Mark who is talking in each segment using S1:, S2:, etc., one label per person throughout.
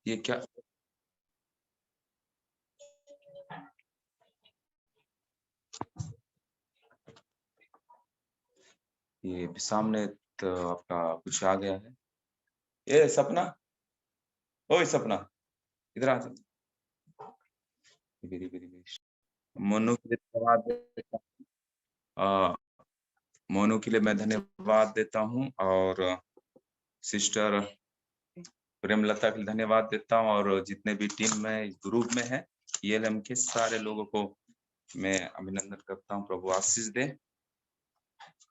S1: ये क्या? ये सामने तो आपका कुछ आ गया है। ए सपना, ओए सपना, इधर आ जा। मोनू के लिए धन्यवाद देता मोनू के लिए मैं धन्यवाद देता हूँ, और सिस्टर प्रेमलता के लिए धन्यवाद देता हूँ, और जितने भी टीम में ग्रुप में है ELM के सारे लोगों को मैं अभिनंदन करता हूँ। प्रभु आशीष दे।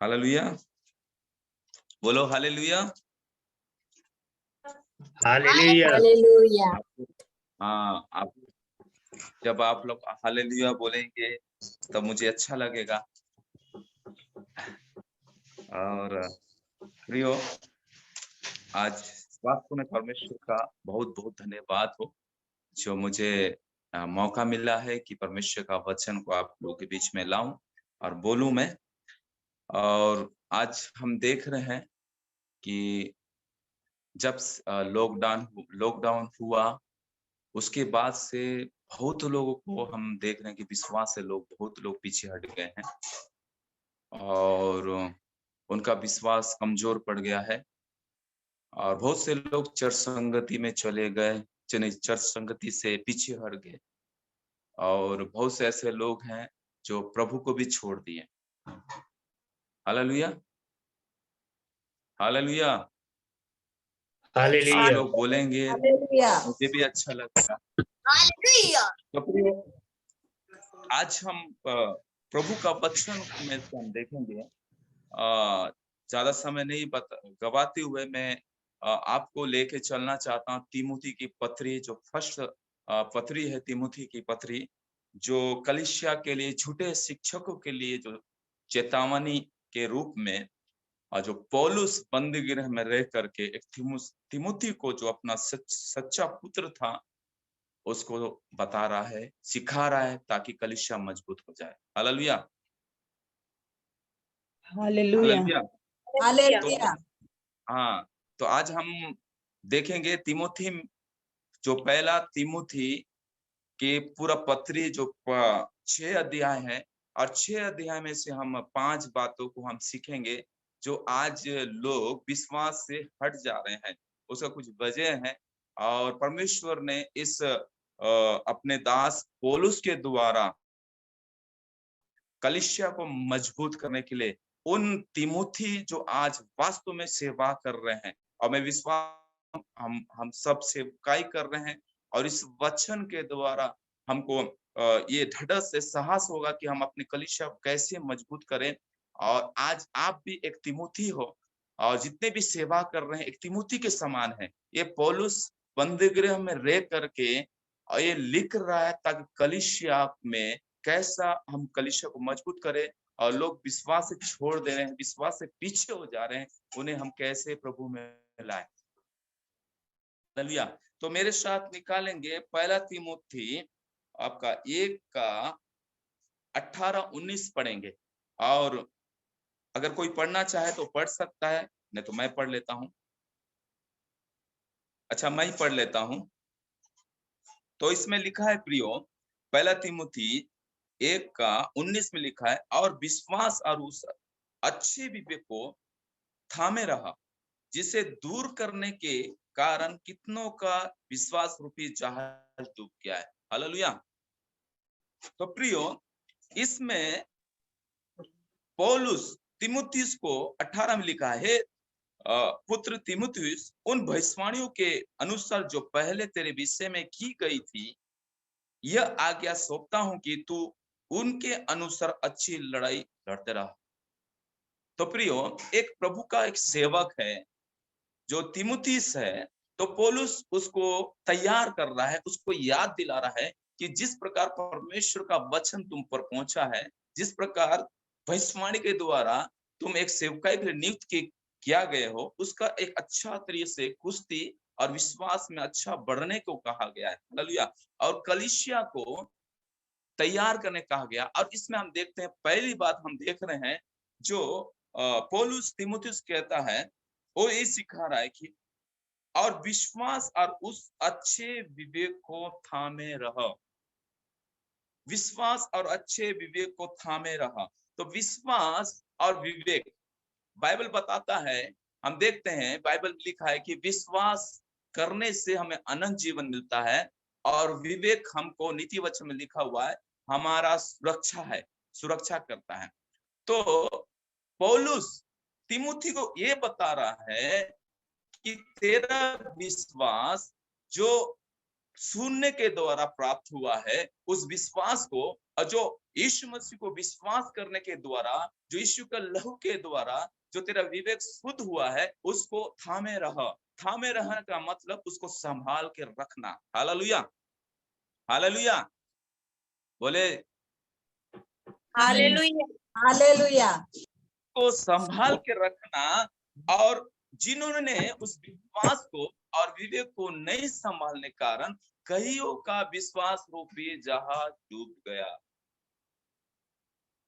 S1: हालेलुया, बोलो हालेलुया।
S2: हालेलुया।
S3: हालेलुया।
S1: हाँ, आप जब आप लोग हालेलुया बोलेंगे तब मुझे अच्छा लगेगा। और प्रियो, आज वास्तव में परमेश्वर का बहुत बहुत धन्यवाद हो जो मुझे मौका मिला है कि परमेश्वर का वचन को आप लोगों के बीच में लाऊं और बोलूं मैं। और आज हम देख रहे हैं कि जब लॉकडाउन हुआ, उसके बाद से बहुत लोगों को हम देख रहे हैं कि विश्वास से बहुत लोग पीछे हट गए हैं और उनका विश्वास कमजोर पड़ गया है, और बहुत से लोग चर्च संगति में चले गए, चर्च संगति से पीछे हट गए, और बहुत से ऐसे लोग हैं जो प्रभु को भी छोड़ दिए। Hallelujah, hallelujah.
S2: हालेलुया।
S1: आप लोग बोलेंगे मुझे भी अच्छा लगेगा। तो प्रिय, आज हम प्रभु का वचन में से हम देखेंगे। ज्यादा समय नहीं गवाते हुए मैं आपको लेके चलना चाहता हूँ तीमुथी की पत्री, जो फर्स्ट पत्री है, तीमुथी की पत्री, जो कलीसिया के लिए, झूठे शिक्षकों के लिए जो चेतावनी के रूप में, और जो पौलुस बंदी गृह में रह करके एक तीमुथी को, जो अपना सच्चा पुत्र था, उसको बता रहा है, सिखा रहा है, ताकि कलीसिया मजबूत हो जाए। Hallelujah,
S3: hallelujah.
S1: हालेलुया।
S3: हालेलुया।
S1: हाँ, तो आज हम देखेंगे तीमुथी, जो पहला तीमुथी के पूरा पत्री, जो 6 अध्याय है, और 6 अध्याय में से हम 5 बातों को हम सीखेंगे जो आज लोग विश्वास से हट जा रहे हैं। उसका कुछ वजह है, और परमेश्वर ने इस अपने दास पौलुस के द्वारा कलीसिया को मजबूत करने के लिए उन तीमुथी जो आज वास्तव में सेवा कर रहे हैं, और मैं विश्वास हम सब सेवकाई कर रहे हैं, और इस वचन के द्वारा हमको ये ढाढ़स से साहस होगा कि हम अपनी कलीसिया को कैसे मजबूत करें। और आज आप भी एक तीमुथी हो, और जितने भी सेवा कर रहे हैं एक तीमुथी के समान है। ये पौलुस बंदीगृह में रह करके और ये लिख रहा है, ताकि कलीसिया में कैसा हम कलीसिया को मजबूत करें, और लोग विश्वास से छोड़ दे रहे हैं, विश्वास से पीछे हो जा रहे हैं, उन्हें हम कैसे प्रभु में लाएं। हालेलुया। तो मेरे साथ निकालेंगे पहला तीमुथी आपका 1 का 18-19 पढ़ेंगे, और अगर कोई पढ़ना चाहे तो पढ़ सकता है, नहीं तो मैं पढ़ लेता हूं। अच्छा, मैं ही पढ़ लेता हूं। तो इसमें लिखा है प्रियो, पहला तीमुथी 1 का 19 में लिखा है, और विश्वास और उस अच्छे विवेक को थामे रहा, जिसे दूर करने के कारण कितनों का विश्वास रूपी जहाज डूब गया है। हालेलुया। तो प्रियो, इसमें पौलुस तीमुथियुस को 18 में लिखा है, पुत्र तीमुथियुस, उन भविष्यवाणियों के अनुसार जो पहले तेरे विषय में की गई थी, यह आज्ञा सौंपता हूं कि तू उनके अनुसार अच्छी लड़ाई लड़ते रहा। तो प्रियो, एक प्रभु का एक सेवक है जो तीमुथियुस है, तो पौलुस उसको तैयार कर रहा है, उसको याद दिला रहा है कि जिस प्रकार परमेश्वर का वचन तुम पर पहुंचा है, जिस प्रकार भविष्यवाणी के द्वारा तुम एक सेवकाई के लिए नियुक्त किया गए हो, उसका एक अच्छा तरीके से कुश्ती और विश्वास में अच्छा बढ़ने को कहा गया है। हालेलुया। और कलीसिया को तैयार करने कहा गया। और इसमें हम देखते हैं, पहली बात हम देख रहे हैं, जो पौलुस तीमुथियुस कहता है, वो ये सिखा रहा है कि और विश्वास और उस अच्छे विवेक को थामे रहो। विश्वास और अच्छे विवेक को थामे रहा। तो विश्वास और विवेक, बाइबल बताता है, हम देखते हैं बाइबल में लिखा है कि विश्वास करने से हमें अनंत जीवन मिलता है, और विवेक हमको नीति वचन में लिखा हुआ है हमारा सुरक्षा है, सुरक्षा करता है। तो पौलुस तिमुथी को ये बता रहा है कि तेरा विश्वास जो सुनने के द्वारा प्राप्त हुआ है, उस विश्वास को, और जो यीशु मसीह को विश्वास करने के द्वारा, जो यीशु का लहू के द्वारा जो तेरा विवेक शुद्ध हुआ है, उसको थामे रह। थामे रहने का मतलब उसको संभाल के रखना। हालेलुया, हालेलुया बोले।
S2: हालेलुया।
S3: हालेलुया।
S1: को संभाल के रखना। और जिन्होंने उस विश्वास को और विवेक को नहीं संभालने कारण कईयों का विश्वास रूपी जहाज डूब गया।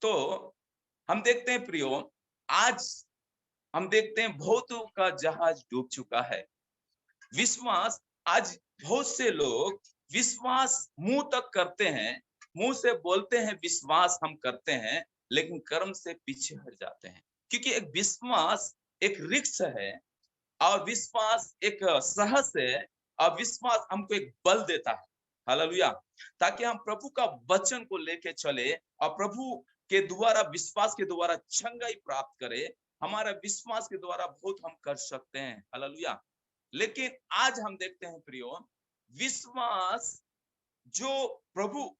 S1: तो हम देखते हैं प्रियो, आज हम देखते हैं बहुतों का जहाज डूब चुका है। विश्वास, आज बहुत से लोग विश्वास मुंह तक करते हैं, मुंह से बोलते हैं विश्वास हम करते हैं, लेकिन कर्म से पीछे हट जाते हैं। क्योंकि एक विश्वास एक रिक्स है, और विश्वास एक साहस है, और विश्वास हमको एक बल देता है। हालेलुया, ताकि हम प्रभु का वचन को लेके चले, और प्रभु के द्वारा, विश्वास के द्वारा चंगाई प्राप्त करे। हमारा विश्वास के द्वारा बहुत हम कर सकते हैं। हालेलुया। लेकिन आज हम देखते हैं प्रियो, विश्वास जो प्रभु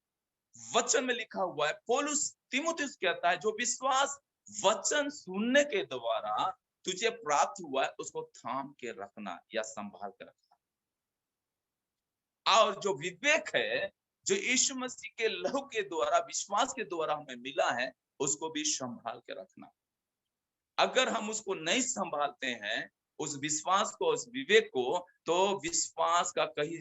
S1: वचन में लिखा हुआ है, पौलुस तीमुथियुस कहता है, जो विश्वास वचन सुनने के द्वारा तुझे प्राप्त हुआ है, उसको थाम के रखना या संभाल के रखना। और जो विवेक है, जो यीशु मसीह के लहू के द्वारा, विश्वास के द्वारा हमें मिला है, उसको भी संभाल के रखना। अगर हम उसको नहीं संभालते हैं, उस विश्वास को, उस विवेक को, तो विश्वास का कहीं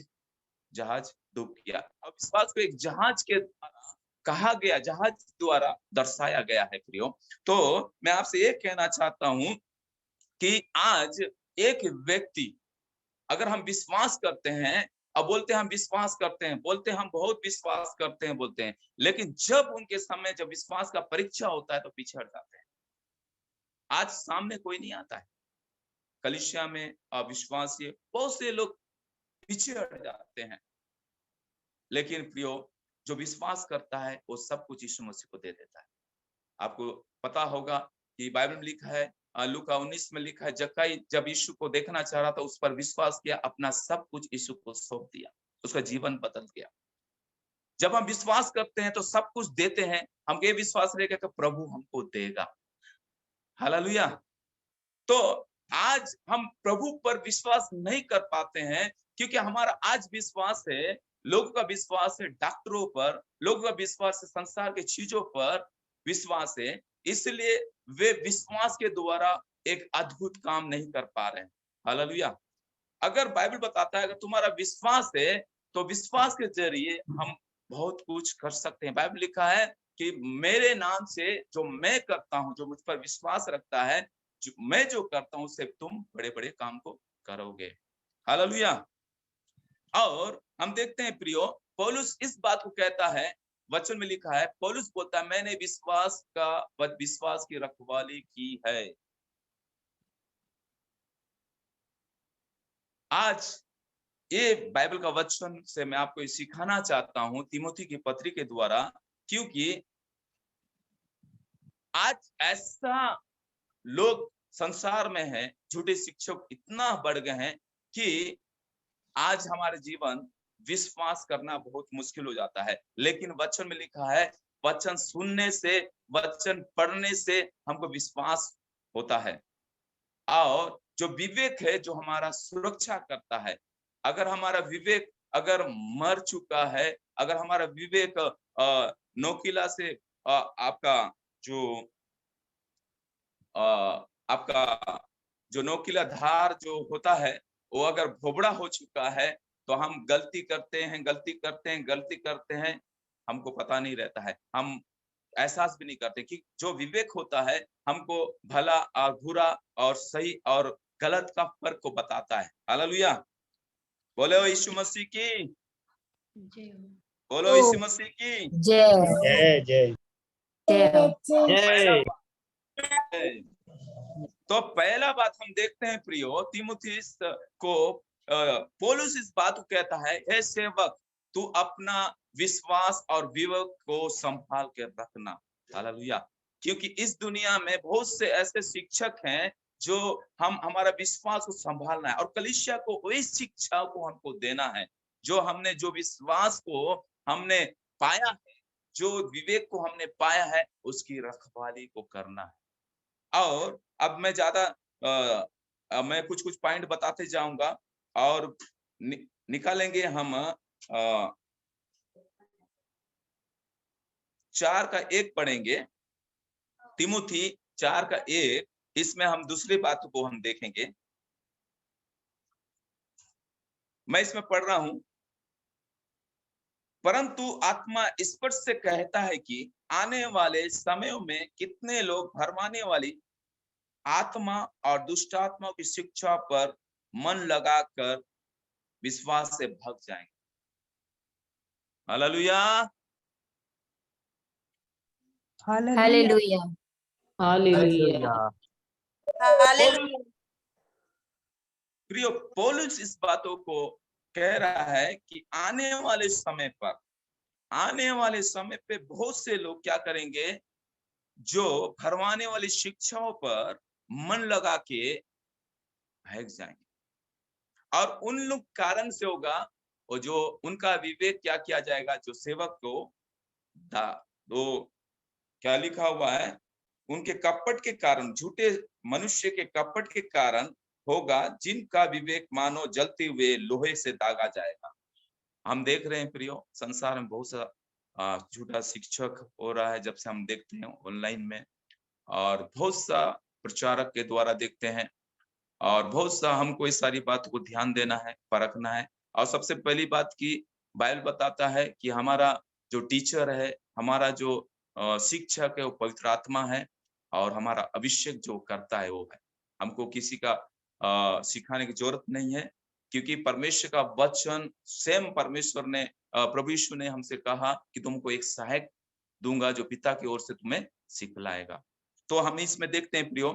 S1: जहाज डूब गया। अब विश्वास को एक जहाज के द्वारा कहा गया, जहाज द्वारा दर्शाया गया है प्रियो। तो मैं आपसे ये कहना चाहता हूं कि आज एक व्यक्ति, अगर हम विश्वास करते हैं, अब बोलते हैं हम विश्वास करते हैं, बोलते हैं हम बहुत विश्वास करते हैं, बोलते हैं, लेकिन जब उनके सामने जब विश्वास का परीक्षा होता है तो पीछे हट जाते हैं। आज सामने कोई नहीं आता है, कलीसिया में अविश्वासी बहुत से लोग पीछे हट जाते हैं। लेकिन प्रियो, जो विश्वास करता है वो सब कुछ यीशु मसीह को दे देता है। आपको पता होगा कि बाइबल में लिखा है, लूका 19 में लिखा है, जक्कई जब यीशु को देखना चाह रहा था, उस पर विश्वास किया, अपना सब कुछ यीशु को सौंप दिया, उसका जीवन बदल गया। जब हम विश्वास करते हैं तो सब कुछ देते हैं, हम ये विश्वास रहेगा कि प्रभु हमको देगा। हालेलुया। तो आज हम प्रभु पर विश्वास नहीं कर पाते हैं, क्योंकि हमारा आज विश्वास है, लोगों का विश्वास है डॉक्टरों पर, लोगों का विश्वास है संसार के चीजों पर विश्वास है, इसलिए वे विश्वास के द्वारा एक अद्भुत काम नहीं कर पा रहे हैं। हालेलुया। अगर बाइबल बताता है अगर तुम्हारा विश्वास है, तो विश्वास के जरिए हम बहुत कुछ कर सकते हैं। बाइबल लिखा है कि मेरे नाम से जो मैं करता हूं, जो मुझ पर विश्वास रखता है, मैं जो करता हूं, उससे तुम बड़े बड़े काम को करोगे। हालेलुया। और हम देखते हैं प्रियो, पौलुस इस बात को कहता है, वचन में लिखा है, पौलुस बोलता है, मैंने विश्वास की रखवाली की है। आज ये बाइबल का वचन से मैं आपको सिखाना चाहता हूं तीमुथी की पत्री के द्वारा, क्योंकि आज ऐसा लोग संसार में है, झूठे शिक्षक इतना बढ़ गए हैं कि आज हमारे जीवन विश्वास करना बहुत मुश्किल हो जाता है। लेकिन वचन में लिखा है, वचन सुनने से, वचन पढ़ने से हमको विश्वास होता है। और जो विवेक है, जो हमारा सुरक्षा करता है, अगर हमारा विवेक अगर मर चुका है, अगर हमारा विवेक नोकीला से आपका जो आपका जो नोकीला धार जो होता है, वो अगर भोबड़ा हो चुका है, तो हम गलती करते हैं, हमको पता नहीं रहता है, हम एहसास भी नहीं करते कि जो विवेक होता है, हमको भला और बुरा और सही और गलत का फर्क को बताता है। हालेलुया, बोलो यीशु मसीह की, बोलो यीशु मसीह की
S3: जय
S2: जय जय
S3: जय।
S2: जय।
S1: तो पहला बात हम देखते हैं प्रियो, तीमुथियुस को पौलुस इस बात को कहता है, हे सेवक तू अपना विश्वास और विवेक को संभाल के रखना। हालेलुया, क्योंकि इस दुनिया में बहुत से ऐसे शिक्षक हैं जो हमारा विश्वास को संभालना है, और कलीसिया को वही शिक्षा को हमको देना है जो हमने, जो विश्वास को हमने पाया है, जो विवेक को हमने पाया है, उसकी रखवाली को करना है। और अब मैं मैं कुछ कुछ पॉइंट बताते जाऊंगा और निकालेंगे हम 4:1 पढ़ेंगे, तिमुथी 4:1। इसमें हम दूसरी बात को हम देखेंगे। मैं इसमें पढ़ रहा हूं, परंतु आत्मा स्पष्ट से कहता है कि आने वाले समयों में कितने लोग भरमाने वाली आत्मा और दुष्ट आत्माओं की शिक्षा पर मन लगाकर विश्वास से भाग जाएंगे। Hallelujah,
S3: hallelujah
S2: hallelujah.
S3: हालेलुया।
S1: प्रियो, पौलुस इस बातों को कह रहा है कि आने वाले समय पे बहुत से लोग क्या करेंगे, जो भरमाने वाली शिक्षाओं पर मन लगा के भाग जाएंगे, और उन लोग कारण से होगा, और जो उनका विवेक क्या किया जाएगा, जो सेवक को तो क्या लिखा हुआ है, उनके कपट के कारण, झूठे मनुष्य के कपट के कारण होगा, जिनका विवेक मानो जलते हुए लोहे से दागा जाएगा। हम देख रहे हैं प्रियो, संसार में बहुत सा झूठा शिक्षक हो रहा है, जब से हम देखते हैं ऑनलाइन में, और बहुत सा प्रचारक के द्वारा देखते हैं, और बहुत सा हमको इस सारी बात को ध्यान देना है, परखना है। और सबसे पहली बात की बाइबल बताता है कि हमारा जो टीचर है, हमारा जो शिक्षक है, वो पवित्र आत्मा है, और हमारा अभिषेक जो करता है वो है। हमको किसी का सिखाने की जरूरत नहीं है, क्योंकि परमेश्वर का वचन स्वयं परमेश्वर ने, प्रभु यीशु ने हमसे कहा कि तुमको एक सहायक दूंगा जो पिता की ओर से तुम्हें सिखलाएगा। तो हम इसमें देखते हैं प्रियो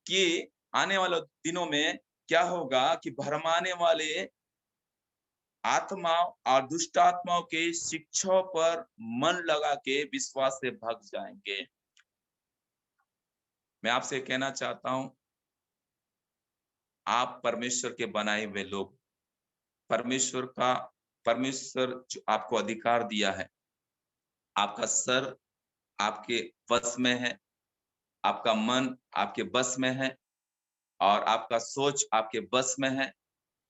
S1: कि आने वाले दिनों में क्या होगा कि भरमाने वाले आत्माओं और दुष्ट आत्माओं के शिक्षाओं पर मन लगा के विश्वास से भाग जाएंगे। मैं आपसे कहना चाहता हूं, आप परमेश्वर के बनाए हुए लोग, परमेश्वर जो आपको अधिकार दिया है, आपका सर आपके बस में है, आपका मन आपके बस में है, और आपका सोच आपके बस में है,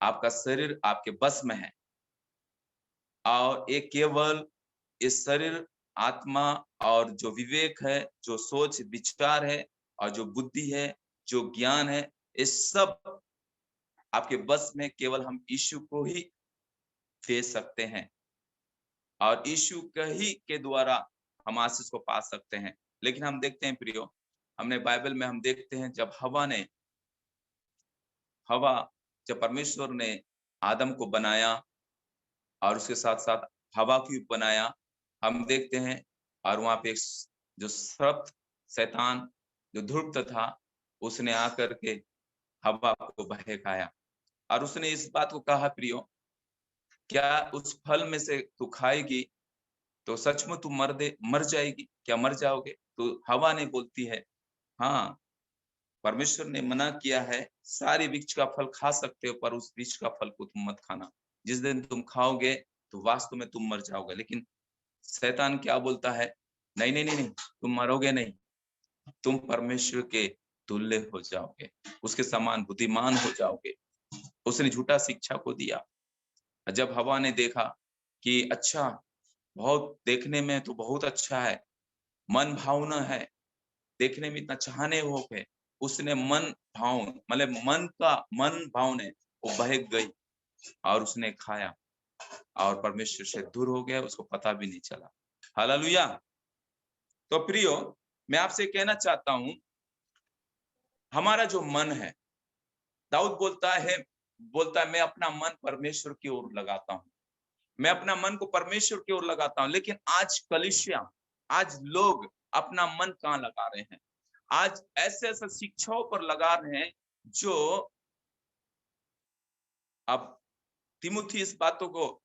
S1: आपका शरीर आपके बस में है। और ये केवल इस शरीर, आत्मा और जो विवेक है, जो सोच विचार है, और जो बुद्धि है, जो ज्ञान है, इस सब आपके बस में केवल हम यीशु को ही दे सकते हैं, और यीशु ही के द्वारा हम आशीष को पा सकते हैं। लेकिन हम देखते हैं प्रियो, हमने बाइबल में हम देखते हैं, जब परमेश्वर ने आदम को बनाया और उसके साथ साथ हवा को बनाया, हम देखते हैं, और वहां पे जो सर्प शैतान जो धूर्त था, उसने आकर के हवा को बहकाया, और उसने इस बात को कहा, प्रियो क्या उस फल में से तू खाएगी तो सचमुच तू मर जाएगी, क्या मर जाओगे? तो हवा ने बोलती है, हाँ, परमेश्वर ने मना किया है, सारी वृक्ष का फल खा सकते हो, पर उस वृक्ष का फल को तुम मत खाना, जिस दिन तुम खाओगे तो वास्तव में तुम मर जाओगे। लेकिन शैतान क्या बोलता है, नहीं नहीं नहीं नहीं, तुम मरोगे नहीं, तुम परमेश्वर के तुल्य हो जाओगे, उसके समान बुद्धिमान हो जाओगे। उसने झूठा शिक्षा को दिया। जब हवा ने देखा कि अच्छा, बहुत देखने में तो बहुत अच्छा है, मन भावना है, देखने में इतना चाहने हो गए, उसने मन भावने वो बहक गई, और उसने खाया, और परमेश्वर से दूर हो गया, उसको पता भी नहीं चला। हालेलुया। तो प्रियो, मैं आपसे कहना चाहता हूं, हमारा जो मन है, दाऊद बोलता है मैं अपना मन परमेश्वर की ओर लगाता हूँ, मैं अपना मन को परमेश्वर की ओर लगाता हूँ। लेकिन आज कलीसिया, आज लोग अपना मन कहाँ लगा रहे हैं? आज ऐसे ऐसे शिक्षाओं पर लगा रहे हैं जो, अब तिमुथी इस बातों को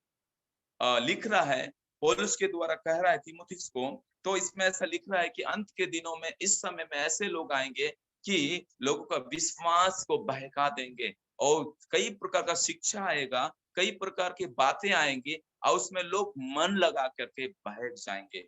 S1: लिख रहा है, पौलुस के द्वारा कह रहा है तिमुथियुस को, तो इसमें ऐसा लिख रहा है कि अंत के दिनों में, इस समय में ऐसे लोग आएंगे कि लोगों का विश्वास को बहका देंगे और कई प्रकार का शिक्षा आएगा, कई प्रकार की बातें आएंगी और उसमें लोग मन लगा करके बैठ जाएंगे।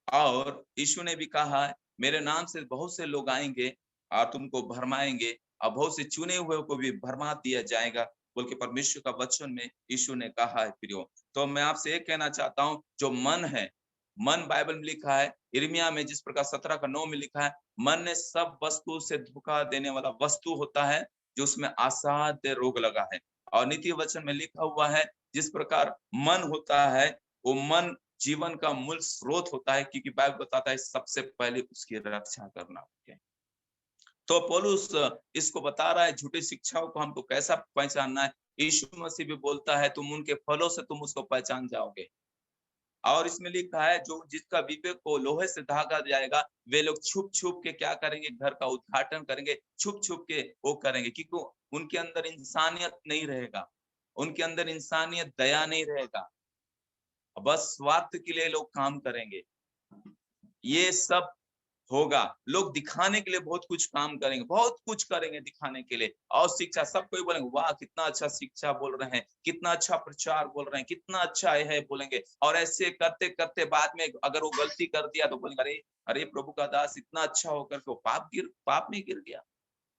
S1: और यीशु ने भी कहा है, मेरे नाम से बहुत से लोग आएंगे और तुमको भरमाएंगे और बहुत से चुने हुए को भी भरमा दिया जाएगा, बोल के परमेश्वर का वचन में यीशु ने कहा है प्रियो। तो मैं आपसे एक कहना चाहता हूँ, जो मन है, मन बाइबल में लिखा है, यिर्मयाह में जिस प्रकार 17:9 में लिखा है, मन ने सब वस्तु से धोखा देने वाला वस्तु होता है जो उसमें असाध्य रोग लगा है। और नीति वचन में लिखा हुआ है, जिस प्रकार मन होता है, वो मन जीवन का मूल स्रोत होता है, क्योंकि बाइबल बताता है सबसे पहले उसकी रक्षा करना होता है। तो पौलुस इसको बता रहा है, झूठी शिक्षाओं को हमको कैसा पहचानना है। यीशु मसीह भी बोलता है, तुम उनके फलों से तुम उसको पहचान जाओगे। और इसमें लिखा है, जो जिसका विवेक को लोहे से धागा जाएगा, वे लोग छुप छुप के क्या करेंगे? घर का उद्घाटन करेंगे, छुप छुप के वो करेंगे, क्योंकि उनके अंदर इंसानियत नहीं रहेगा, उनके अंदर इंसानियत, दया नहीं रहेगा, बस स्वार्थ के लिए लोग काम करेंगे। ये सब होगा, लोग दिखाने के लिए बहुत कुछ काम करेंगे, बहुत कुछ करेंगे दिखाने के लिए। और शिक्षा, सब कोई बोलेंगे वाह कितना अच्छा शिक्षा बोल रहे हैं, कितना अच्छा प्रचार बोल रहे हैं, कितना अच्छा है बोलेंगे। और ऐसे करते करते बाद में अगर वो गलती कर दिया तो बोलेंगे अरे अरे प्रभु का दास इतना अच्छा होकर के पाप में गिर गया,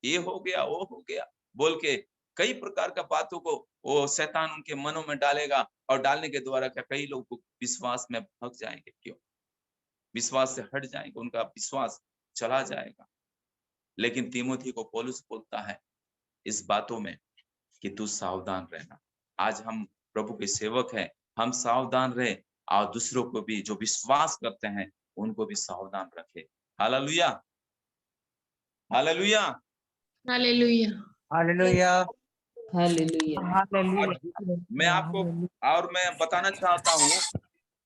S1: ये हो गया वो हो गया बोल के कई प्रकार का बातों को वो शैतान उनके मनों में डालेगा। और डालने के द्वारा क्या कई लोग विश्वास में भग जाएंगे, क्यों? विश्वास से हट जाएंगे, उनका विश्वास चला जाएगा। लेकिन तीमुथी को पौलुस बोलता है इस बातों में कि तू सावधान रहना। आज हम प्रभु के सेवक हैं, हम सावधान रहे और दूसरों को भी, जो विश्वास करते हैं उनको भी सावधान रखे। Hallelujah, hallelujah,
S3: hallelujah.
S2: Hallelujah hallelujah.
S1: और मैं आपको और मैं बताना चाहता हूँ,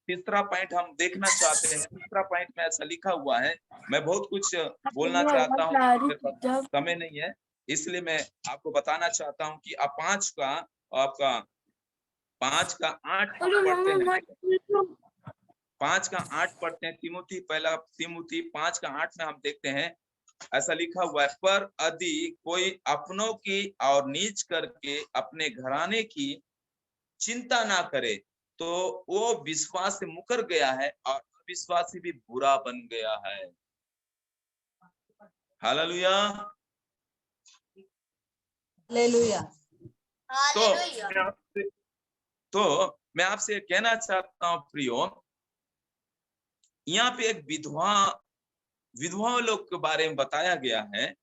S1: तीसरा पॉइंट हम देखना चाहते हैं। तीसरा पॉइंट में ऐसा लिखा हुआ है, मैं बहुत कुछ बोलना चाहता हूँ, मेरे पास समय नहीं है, इसलिए मैं आपको बताना चाहता हूँ कि आप 5 का 8 पढ़ते हैं, 5 का 8 पढ़ते हैं। तिमुथी, पहला तिमुथी 5 का 8 में हम देखते हैं, ऐसा लिखा हुआ है, पर यदि कोई अपनों की और नीच करके अपने घराने की चिंता ना करे तो वो विश्वास से मुकर गया है और अविश्वासी भी बुरा बन गया है। हालेलुया।
S3: हालेलुया।
S1: तो मैं आपसे कहना चाहता हूँ प्रियो, यहाँ पे एक विधवा लोग के बारे में बताया गया है।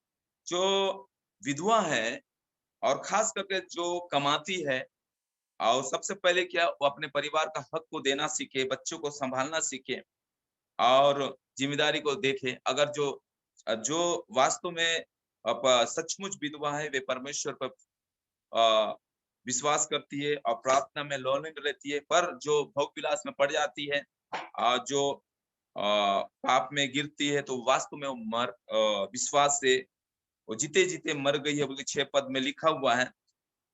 S1: जो विधवा है और खास करके जो कमाती है, और सबसे पहले क्या, वो अपने परिवार का हक को देना सीखे, बच्चों को संभालना सीखे और जिम्मेदारी को देखे। अगर जो जो वास्तव में सचमुच विधवा है, वे परमेश्वर पर विश्वास करती है और प्रार्थना में लौलिंग रहती है, पर जो भोग विलास में पड़ जाती है, जो पाप में गिरती है, तो वास्तव में वो विश्वास से वो जीते जीते मर गई है, बल्कि 6 पद में लिखा हुआ है।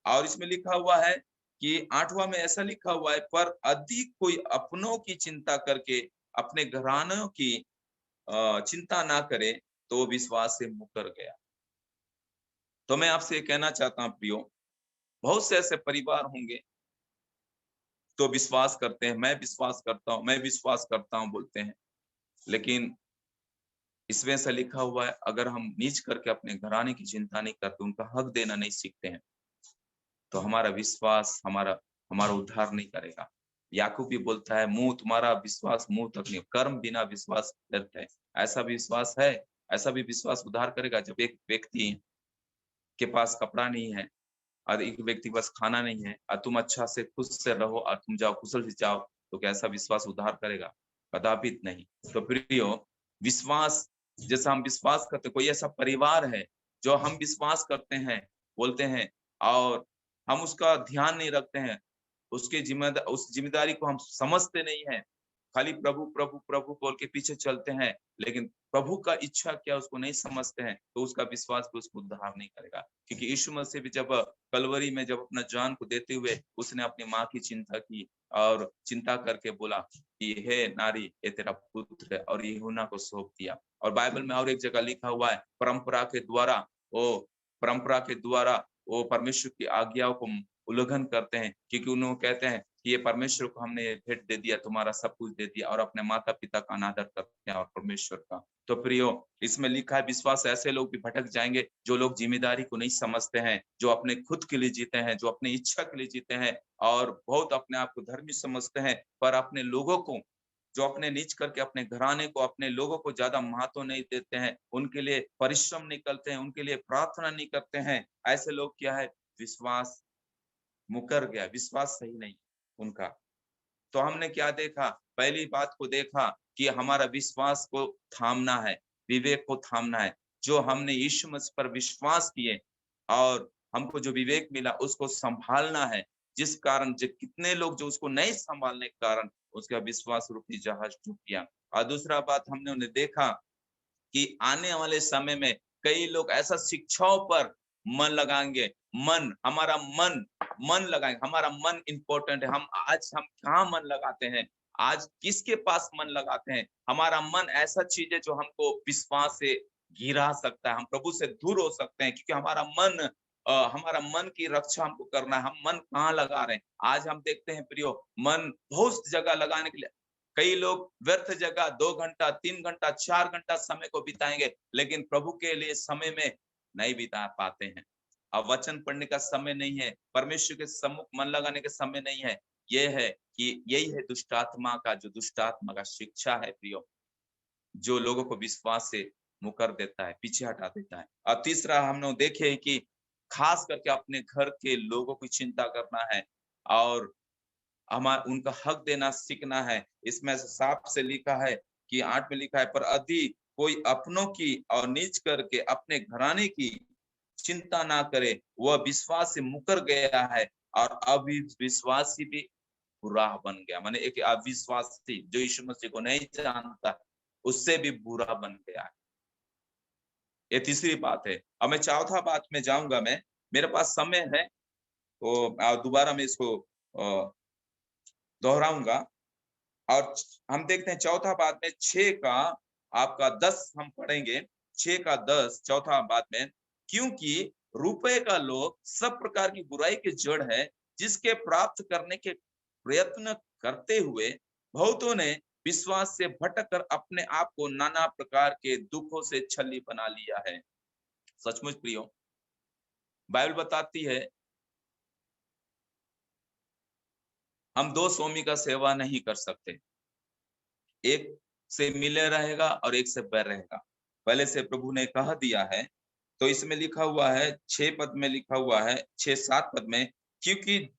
S1: और इसमें लिखा हुआ है कि 8वां में ऐसा लिखा हुआ है, पर अधिक कोई अपनों की चिंता करके अपने घरानों की चिंता ना करे तो विश्वास से मुकर गया। तो मैं आपसे कहना चाहता हूं प्रियो, बहुत से ऐसे परिवार होंगे तो विश्वास करते हैं, मैं विश्वास करता हूं, मैं विश्वास करता हूं बोलते हैं, लेकिन इसमें ऐसा लिखा हुआ है, अगर हम नीच करके अपने घराने की चिंता नहीं करते, उनका हक देना नहीं सीखते हैं, तो हमारा विश्वास हमारा उद्धार नहीं करेगा। याकूब भी बोलता है, मुंह तुम्हारा विश्वास मुंह तक नहीं, कर्म बिना विश्वास व्यर्थ है। ऐसा भी विश्वास है, ऐसा भी विश्वास उद्धार करेगा जब एक व्यक्ति के पास कपड़ा नहीं है और एक व्यक्ति के पास खाना नहीं है और तुम अच्छा से खुश से रहो और तुम जाओ कुशल से जाओ, तो क्या ऐसा विश्वास उद्धार करेगा? कदापि नहीं। तो प्रियो, विश्वास, जैसा हम विश्वास करते, कोई ऐसा परिवार है जो हम विश्वास करते हैं, बोलते हैं और हम उसका ध्यान नहीं रखते हैं, उसकी उस जिम्मेदारी को हम समझते नहीं है, खाली प्रभु प्रभु प्रभु बोल के पीछे चलते हैं, लेकिन प्रभु का इच्छा क्या उसको नहीं समझते हैं, तो उसका विश्वास भी उसको उद्धार नहीं करेगा। क्योंकि यीशु मसीह भी जब कलवरी में जब अपना जान को देते हुए उसने अपनी माँ की चिंता की और चिंता करके बोला कि हे नारी, ये तेरा पुत्र है, और यूहन्ना को सौंप दिया। और बाइबल में और एक जगह लिखा हुआ है, परंपरा के द्वारा वो परमेश्वर की आज्ञाओं को उल्लंघन करते हैं, क्योंकि उन्होंने कहते हैं कि ये परमेश्वर को हमने भेंट दे दिया, तुम्हारा सब कुछ दे दिया, और अपने माता पिता का अनादर करते हैं और परमेश्वर का। तो प्रियो, इसमें लिखा है विश्वास ऐसे लोग भी भटक जाएंगे जो लोग जिम्मेदारी को नहीं समझते हैं, जो अपने खुद के लिए जीते हैं, जो अपनी इच्छा के लिए जीते हैं और बहुत अपने आप को धर्मी समझते हैं, पर अपने लोगों को, जो अपने नीच करके अपने घराने को, अपने लोगों को ज्यादा महत्व नहीं देते हैं, उनके लिए परिश्रम नहीं करते हैं, उनके लिए प्रार्थना नहीं करते हैं, ऐसे लोग क्या है, विश्वास मुकर गया, विश्वास सही नहीं उनका। तो हमने क्या देखा, पहली बात को देखा कि हमारा विश्वास को थामना है, विवेक को थामना है। जो हमने यीशु मसीह पर विश्वास किए और हमको जो विवेक मिला उसको संभालना है, जिस कारण जो कितने लोग जो उसको नहीं संभालने के कारण उसका विश्वास रूपी जहाज डूब गया। और दूसरा बात हमने उन्हें देखा कि आने वाले समय में कई लोग ऐसा शिक्षाओं पर मन लगाएंगे, हमारा मन लगाएंगे, हमारा मन इंपॉर्टेंट है। हम कहाँ मन लगाते हैं, आज किसके पास मन लगाते हैं? हमारा मन ऐसा चीज है जो हमको विश्वास से गिरा सकता है, हम प्रभु से दूर हो सकते हैं, क्योंकि हमारा मन की रक्षा हमको करना है। हम मन कहाँ लगा रहे हैं? आज हम देखते हैं प्रियो, मन बहुत जगह लगाने के लिए कई लोग व्यर्थ जगह 2 घंटा, 3 घंटा, 4 घंटा समय को बिताएंगे, लेकिन प्रभु के लिए समय में नहीं बिता पाते हैं। अब वचन पढ़ने का समय नहीं है, परमेश्वर के सम्मुख मन लगाने का समय नहीं है। ये है कि यही है दुष्ट आत्मा का शिक्षा है प्रियो, जो लोगों को विश्वास से मुकर देता है, पीछे हटा देता है। और तीसरा हमने देखे कि खास करके अपने घर के लोगों की चिंता करना है और उनका हक देना सीखना है। इसमें साफ से लिखा है कि 8 में लिखा है, पर यदि कोई अपनों की और नीच करके अपने घराने की चिंता ना करे, वह विश्वास से मुकर गया है और अविश्वासी भी बुरा बन गया। माने एक अविश्वासी जो यीशु मसीह को नहीं जानता, उससे भी बुरा बन गया है। ये तीसरी बात है। अब मैं चौथा बात में जाऊंगा, मैं मेरे पास समय है तो दोबारा मैं इसको दोहराऊंगा। और हम देखते हैं चौथा बात में 6 का आपका 10 हम पढ़ेंगे, 6 का 10 चौथा बात में, क्योंकि रुपए का लोभ सब प्रकार की बुराई की जड़ है, जिसके प्राप्त करने के प्रयत्न करते हुए बहुतों ने विश्वास से भटक कर अपने आप को नाना प्रकार के दुखों से छली बना लिया है। सचमुच प्रियो, बाइबल बताती है हम 2 स्वामी का सेवा नहीं कर सकते, एक से मिले रहेगा और एक से बैर रहेगा। पहले से प्रभु ने कह दिया है, तो इसमें लिखा हुआ है 6 पद में लिखा हुआ है, 6-7 पद में, क्योंकि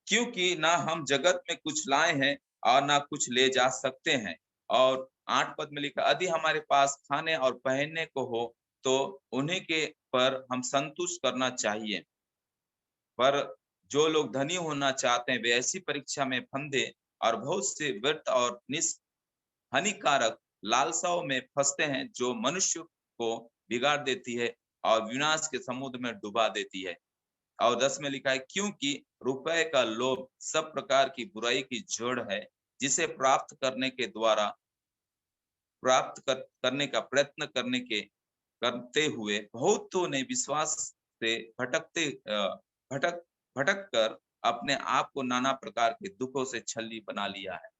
S1: क्योंकि ना हम जगत में कुछ लाए हैं और ना कुछ ले जा सकते हैं। और 8 पद में लिखा, यदि हमारे पास खाने और पहनने को हो तो उन्हीं के पर हम संतुष्ट करना चाहिए। पर जो लोग धनी होना चाहते हैं वे ऐसी परीक्षा में फंदे और बहुत से व्यर्थ और हानिकारक लालसाओं में फंसते हैं, जो मनुष्य को बिगाड़ देती है और विनाश के समुद्र में डुबा देती है। और 10 में लिखा है, क्योंकि रुपए का लोभ सब प्रकार की बुराई की जड़ है, जिसे करने का प्रयत्न करते हुए बहुतों ने विश्वास से भटक भटक कर अपने आप को नाना प्रकार के दुखों से छली बना लिया है।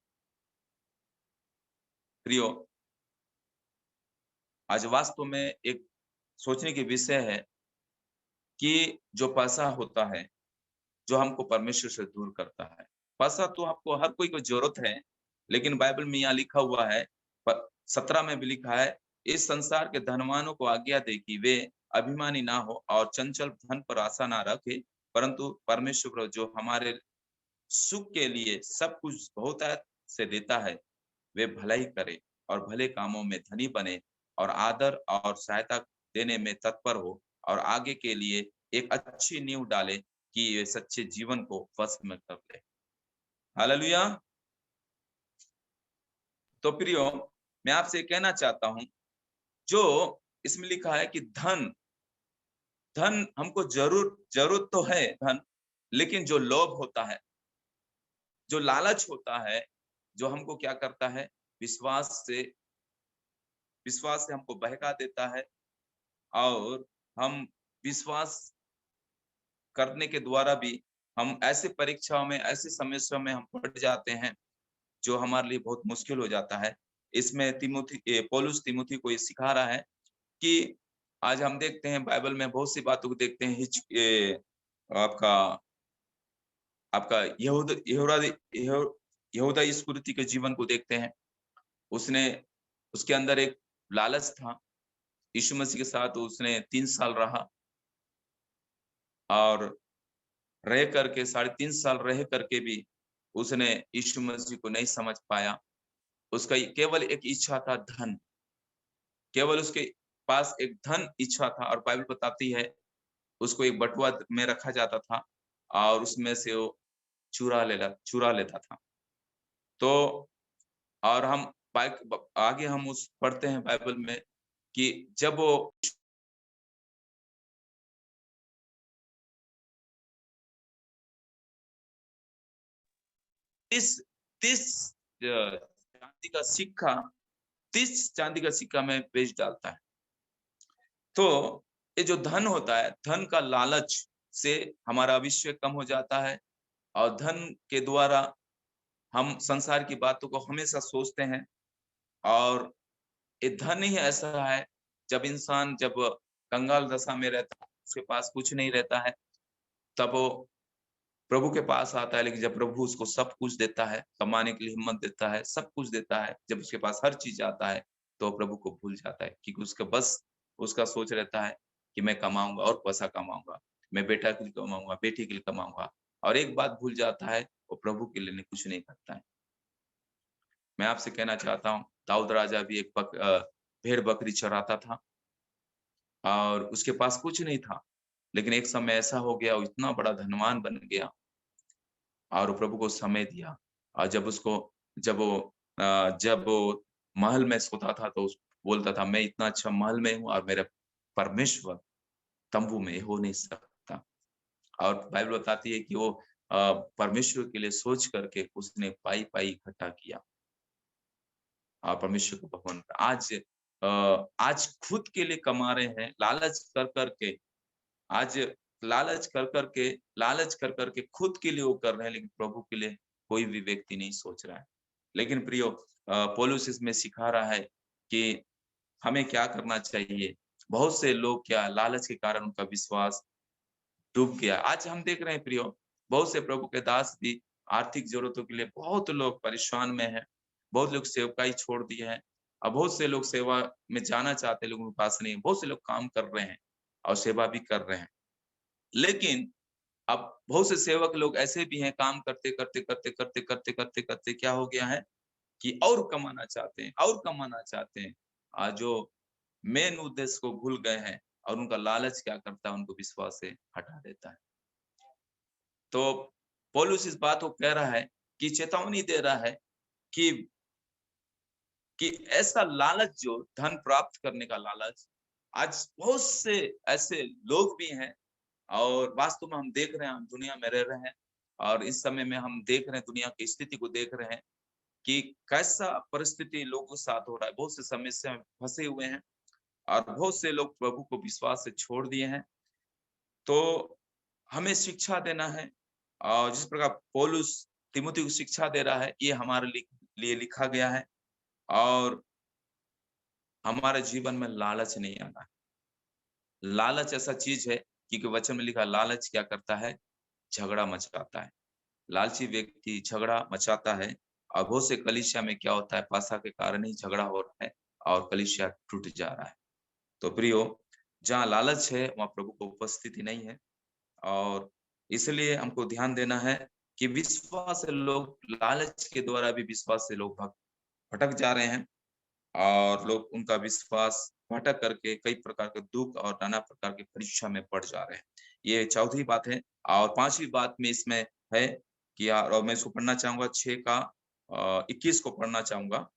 S1: प्रियो, आज वास्तव में एक सोचने की विषय है कि जो पैसा होता है, जो हमको परमेश्वर से दूर करता है। पैसा तो आपको हर कोई को जरूरत है, लेकिन बाइबल में यहाँ लिखा हुआ है, 17 में भी लिखा है, इस संसार के धनवानों को आज्ञा दे कि वे अभिमानी ना हो और चंचल धन पर आशा ना रखे, परंतु परमेश्वर जो हमारे सुख के लिए सब कुछ बहुतायत से देता है, वे भलाई करे और भले कामों में धनी बने और आदर और सहायता देने में तत्पर हो और आगे के लिए एक अच्छी नींव डाले कि ये सच्चे जीवन को वश में कर ले। हालेलुया। तो प्रियो, मैं आपसे कहना चाहता हूं, जो इसमें लिखा है कि धन हमको जरूरत तो है धन, लेकिन जो लोभ होता है, जो लालच होता है, जो हमको क्या करता है, विश्वास से हमको बहका देता है, और हम विश्वास करने के द्वारा भी हम ऐसे परीक्षाओं में, ऐसी समस्याओं में हम पड़ जाते हैं जो हमारे लिए बहुत मुश्किल हो जाता है। इसमें पौलुस तिमुथी को ये सिखा रहा है कि आज हम देखते हैं बाइबल में बहुत सी बातों को देखते हैं, आपका आपका यहूदा इस्करियोती के जीवन को देखते हैं। उसके अंदर एक लालच था। यीशु मसीह के साथ उसने 3 साल रहा, और रह करके 3.5 साल रह करके भी उसने यीशु मसीह को नहीं समझ पाया। उसका केवल एक इच्छा था, धन। केवल उसके पास एक धन इच्छा था, और बाइबल बताती है उसको एक बटुआ में रखा जाता था और उसमें से वो चुरा लेता था। तो और हम आगे हम उस पढ़ते हैं बाइबल में कि जब वो तीस चांदी का सिक्का 30 चांदी का सिक्का में बेच डालता है। तो ये जो धन होता है, धन का लालच से हमारा विश्व कम हो जाता है, और धन के द्वारा हम संसार की बातों को हमेशा सोचते हैं। और ये धन ही ऐसा है, जब इंसान जब कंगाल दशा में रहता है, उसके पास कुछ नहीं रहता है, तब वो प्रभु के पास आता है। लेकिन जब प्रभु उसको सब कुछ देता है, कमाने के लिए हिम्मत देता है, सब कुछ देता है, जब उसके पास हर चीज आता है, तो प्रभु को भूल जाता है, क्योंकि उसका सोच रहता है कि मैं कमाऊंगा और पैसा कमाऊंगा, मैं बेटा के लिए कमाऊंगा, बेटी के लिए कमाऊंगा, और एक बात भूल जाता है, वो प्रभु के लिए कुछ नहीं करता है। मैं आपसे कहना चाहता हूँ, दाऊद राजा भी एक भेड़ बकरी चराता था, और उसके पास कुछ नहीं था, लेकिन एक समय ऐसा हो गया, वो इतना बड़ा धनवान बन गया, और वो प्रभु को समय दिया। और जब वो महल में सोता था, तो बोलता था, मैं इतना अच्छा महल में हूँ और मेरा परमेश्वर तंबू में हो नहीं सकता। और बाइबल बताती है कि वो परमेश्वर के लिए सोच करके उसने पाई इकट्ठा किया, और परमेश्वर को भगवान आज खुद के लिए कमा रहे हैं, लालच कर करके। आज लालच कर करके खुद के लिए वो कर रहे हैं, लेकिन प्रभु के लिए कोई भी व्यक्ति नहीं सोच रहा है। लेकिन प्रियो, पौलुस इसमें सिखा रहा है कि हमें क्या करना चाहिए। बहुत से लोग क्या लालच के कारण उनका विश्वास डूब गया। आज हम देख रहे हैं प्रियो, बहुत से प्रभु के दास भी आर्थिक जरूरतों के लिए बहुत लोग परेशान में हैं। बहुत लोग सेवकाई छोड़ दिए हैं, और बहुत से लोग सेवा में जाना चाहते हैं, लोगों के पास नहीं। बहुत से लोग काम कर रहे हैं और सेवा भी कर रहे हैं, लेकिन अब बहुत से सेवक लोग ऐसे भी हैं, काम करते क्या हो गया है कि और कमाना चाहते हैं, जो मेन उद्देश्य को भूल गए हैं, और उनका लालच क्या करता है, उनको विश्वास से हटा देता है। तो पौलुस इस बात को कह रहा है कि चेतावनी दे रहा है कि ऐसा लालच, जो धन प्राप्त करने का लालच, आज बहुत से ऐसे लोग भी हैं, और वास्तव में हम देख रहे हैं, हम दुनिया में रह रहे हैं, और इस समय में हम देख रहे हैं, दुनिया की स्थिति को देख रहे हैं कि कैसा परिस्थिति लोगों के साथ हो रहा है। बहुत से समस्या में फंसे हुए हैं, और बहुत से लोग प्रभु को विश्वास से छोड़ दिए हैं। तो हमें शिक्षा देना है, और जिस प्रकार पौलुस तिमुथी को शिक्षा दे रहा है, ये हमारे लिए लिखा गया है। और हमारे जीवन में लालच नहीं आना है। लालच ऐसा चीज है, क्योंकि वचन में लिखा, लालच क्या करता है, झगड़ा मचाता है। लालची व्यक्ति झगड़ा मचाता है, और बहुत से कलीसिया में क्या होता है, पासा के कारण ही झगड़ा हो रहा है, और कलीसिया टूट जा रहा है। तो प्रियो, जहाँ लालच है, वहाँ प्रभु को उपस्थिति नहीं है, और इसलिए हमको ध्यान देना है कि विश्वास से लोग, लालच के द्वारा भी विश्वास से लोग भटक जा रहे हैं, और लोग उनका विश्वास भटक करके कई प्रकार के दुख और नाना प्रकार की परीक्षा में पड़ जा रहे हैं। ये चौथी बात है। और पांचवी बात में इसमें है कि और मैं इसको पढ़ना चाहूंगा 6 का 21 को पढ़ना चाहूंगा।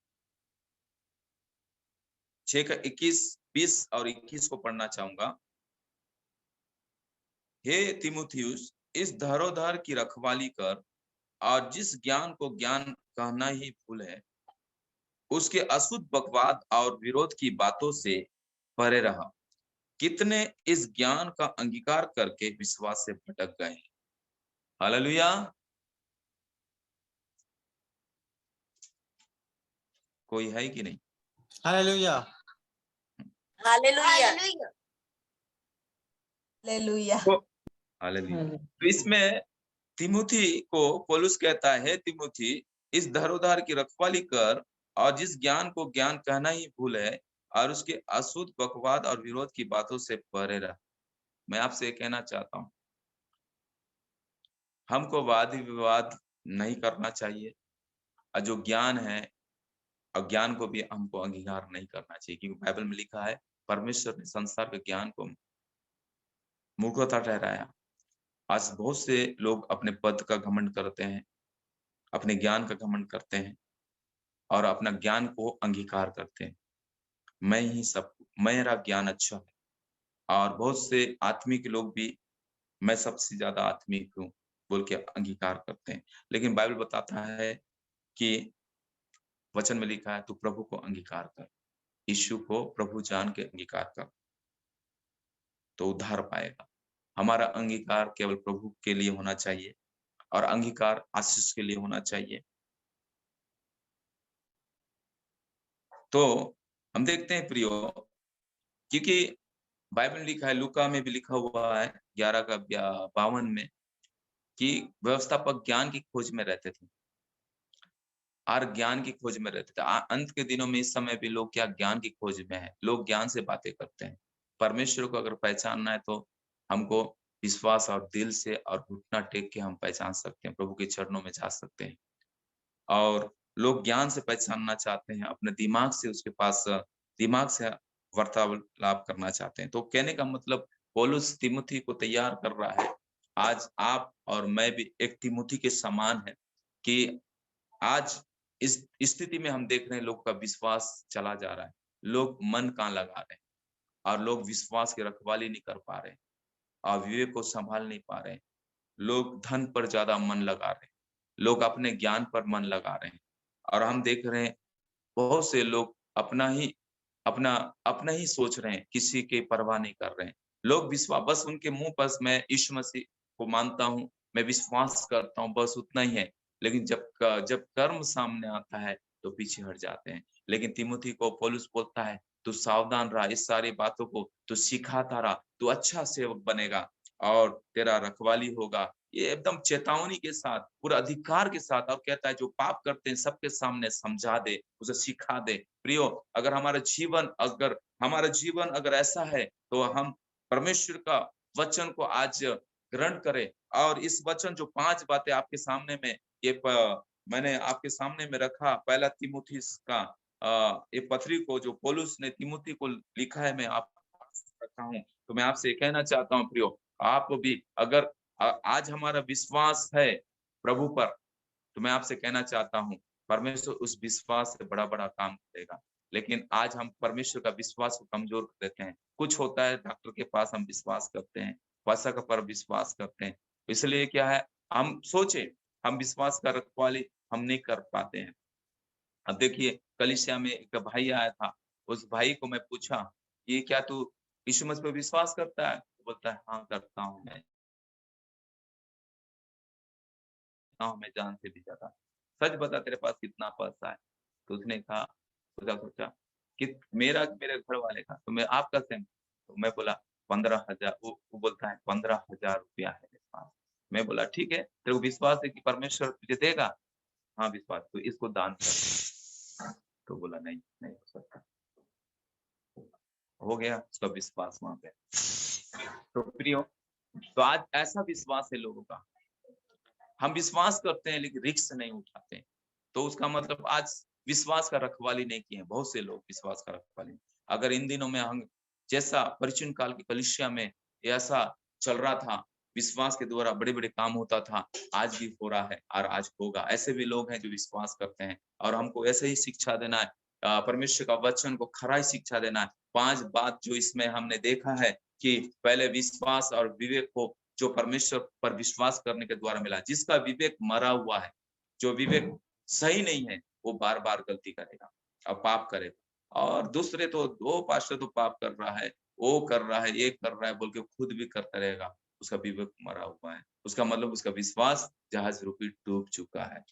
S1: 6 का 21, 20 और 21 को पढ़ना चाहूंगा। हे तीमुथियुस, इस धरोधर की रखवाली कर और जिस ज्ञान को ज्ञान कहना ही भूल है, उसके अशुद्ध बकवाद और विरोध की बातों से परे रहा। कितने इस ज्ञान का अंगीकार करके विश्वास से भटक गए हैं। हालेलुया। कोई है कि नहीं?
S4: हालेलुया।
S3: हालेलुया।
S1: हालेलुया। तो इसमें तिमुथी को पौलुस कहता है, तिमुथी इस धरोधर की रखवाली कर और जिस ज्ञान को ज्ञान कहना ही भूल है और उसके अशुद्ध बकवाद और विरोध की बातों से परे रह। मैं आपसे कहना चाहता हूं, हमको वाद विवाद नहीं करना चाहिए और जो ज्ञान है अज्ञान को भी हमको अंगीकार नहीं करना चाहिए, क्योंकि बाइबल में लिखा है परमेश्वर ने संसार के ज्ञान को मूर्खता ठहराया। आज बहुत से लोग अपने पद का घमंड करते हैं, अपने ज्ञान का घमंड करते हैं और अपना ज्ञान को अंगीकार करते हैं। मैं ही सब, मेरा ज्ञान अच्छा है। और बहुत से आत्मिक लोग भी मैं सबसे ज्यादा आत्मिक हूँ बोल के अंगीकार करते हैं। लेकिन बाइबल बताता है कि वचन में लिखा है तू प्रभु को अंगीकार कर, यीशु को प्रभु जान के अंगीकार कर, तो उद्धार पाएगा। हमारा अंगीकार केवल प्रभु के लिए होना चाहिए और अंगीकार आशीष के लिए होना चाहिए। तो हम देखते हैं प्रियो, क्योंकि बाइबल में लिखा है, लूका में भी लिखा हुआ है 11 का 52 में कि व्यवस्थापक ज्ञान की खोज में रहते थे और ज्ञान की खोज में रहते थे। अंत के दिनों में इस समय भी लोग क्या ज्ञान की खोज में है, लोग ज्ञान से बातें करते हैं। परमेश्वर को अगर पहचानना है तो हमको विश्वास और दिल से और घुटना टेक के हम पहचान सकते हैं, प्रभु के चरणों में जा सकते हैं। और लोग ज्ञान से पहचानना चाहते हैं, अपने दिमाग से उसके पास दिमाग से वार्तालाप करना चाहते हैं। तो कहने का मतलब पौलुस तिमुथी को तैयार कर रहा है। आज आप और मैं भी एक तिमुथी के समान है कि आज इस स्थिति में हम देख रहे हैं लोग का विश्वास चला जा रहा है, लोग मन कहाँ लगा रहे हैं और लोग विश्वास की रखवाली नहीं कर पा रहे हैं और विवेक को संभाल नहीं पा रहे हैं। लोग धन पर ज्यादा मन लगा रहे हैं, लोग अपने ज्ञान पर मन लगा रहे हैं और हम देख रहे हैं बहुत से लोग अपना अपना ही सोच रहे हैं, किसी की परवाह नहीं कर रहे हैं। लोग विश्वास बस उनके मुंह पर मैं यीशु मसीह को मानता हूँ, मैं विश्वास करता हूँ, बस उतना ही है। लेकिन जब कर्म सामने आता है तो पीछे हट जाते हैं। लेकिन तिमुथी को पौलुस बोलता है तू सावधान रहा, इस सारी बातों को तू सिखाता रहा, तू अच्छा सेवक बनेगा और तेरा रखवाली होगा। ये एकदम चेतावनी के साथ, पूरा अधिकार के साथ, और कहता है जो पाप करते हैं सबके सामने समझा दे, उसे सिखा दे। प्रियो, अगर हमारा जीवन अगर ऐसा है तो हम परमेश्वर का वचन को आज ग्रहण करें। और इस वचन जो 5 बातें आपके सामने में मैंने आपके सामने में रखा, पहला तीमुथी का ये पत्री को जो पौलुस ने तीमुथी को लिखा है, मैं आप रखा हूँ। तो मैं आपसे कहना चाहता हूँ प्रियो, आप भी अगर आज हमारा विश्वास है प्रभु पर, तो मैं आपसे कहना चाहता हूँ परमेश्वर उस विश्वास से बड़ा बड़ा काम करेगा। लेकिन आज हम परमेश्वर का विश्वास को कमजोर कर देते हैं। कुछ होता है डॉक्टर के पास हम विश्वास करते हैं, पैसा का पर विश्वास करते हैं, इसलिए क्या है हम सोचे हम विश्वास का रखवाली हम नहीं कर पाते हैं। अब देखिए कलीसिया में एक भाई आया था, उस भाई को मैं पूछा ये क्या तू यीशु मसीह पे विश्वास करता है? वो बोलता है हाँ करता हूँ मैं जान से भी ज्यादा। सच बता तेरे पास कितना पैसा है? तो उसने कहा, सोचा कि मेरे घर वाले का, तो मैं आपका सेम, तो मैं बोला 15,000। वो बोलता है 15,000 रुपया है मेरे पास। मैं बोला ठीक है, तेरे को विश्वास है कि परमेश्वर तुझे देगा? हाँ विश्वास, तो इसको दान कर। तो बोला नहीं नहीं हो सकता। हो गया उसका विश्वास वहां पे। तो प्रियो, तो आज ऐसा विश्वास है लोगों का, हम विश्वास करते हैं लेकिन रिस्क नहीं उठाते। तो उसका मतलब आज विश्वास का रखवाली नहीं किए, बहुत से लोग विश्वास का रखवाली। अगर इन दिनों में हम जैसा प्राचीन काल की कलीसिया में ऐसा चल रहा था, विश्वास के द्वारा बड़े-बड़े काम होता था, आज भी हो रहा है और आज होगा। ऐसे भी लोग हैं जो विश्वास करते हैं और हमको ऐसे ही शिक्षा देना है। परमेश्वर का वचन को खरा ही शिक्षा देना है। 5 बात जो इसमें हमने देखा है कि पहले विश्वास और विवेक को जो परमेश्वर पर विश्वास करने के द्वारा मिला। जिसका विवेक मरा हुआ है, जो विवेक सही नहीं है, वो बार-बार गलती करेगा और पाप करेगा। और दूसरे तो 2 पास्टर तो पाप कर रहा है, वो कर रहा है, ये कर रहा है बोल के खुद भी करता रहेगा। उसका विवेक मरा हुआ है। उसका मतलब उसका विश्वास जहाज रूपी डूब चुका है।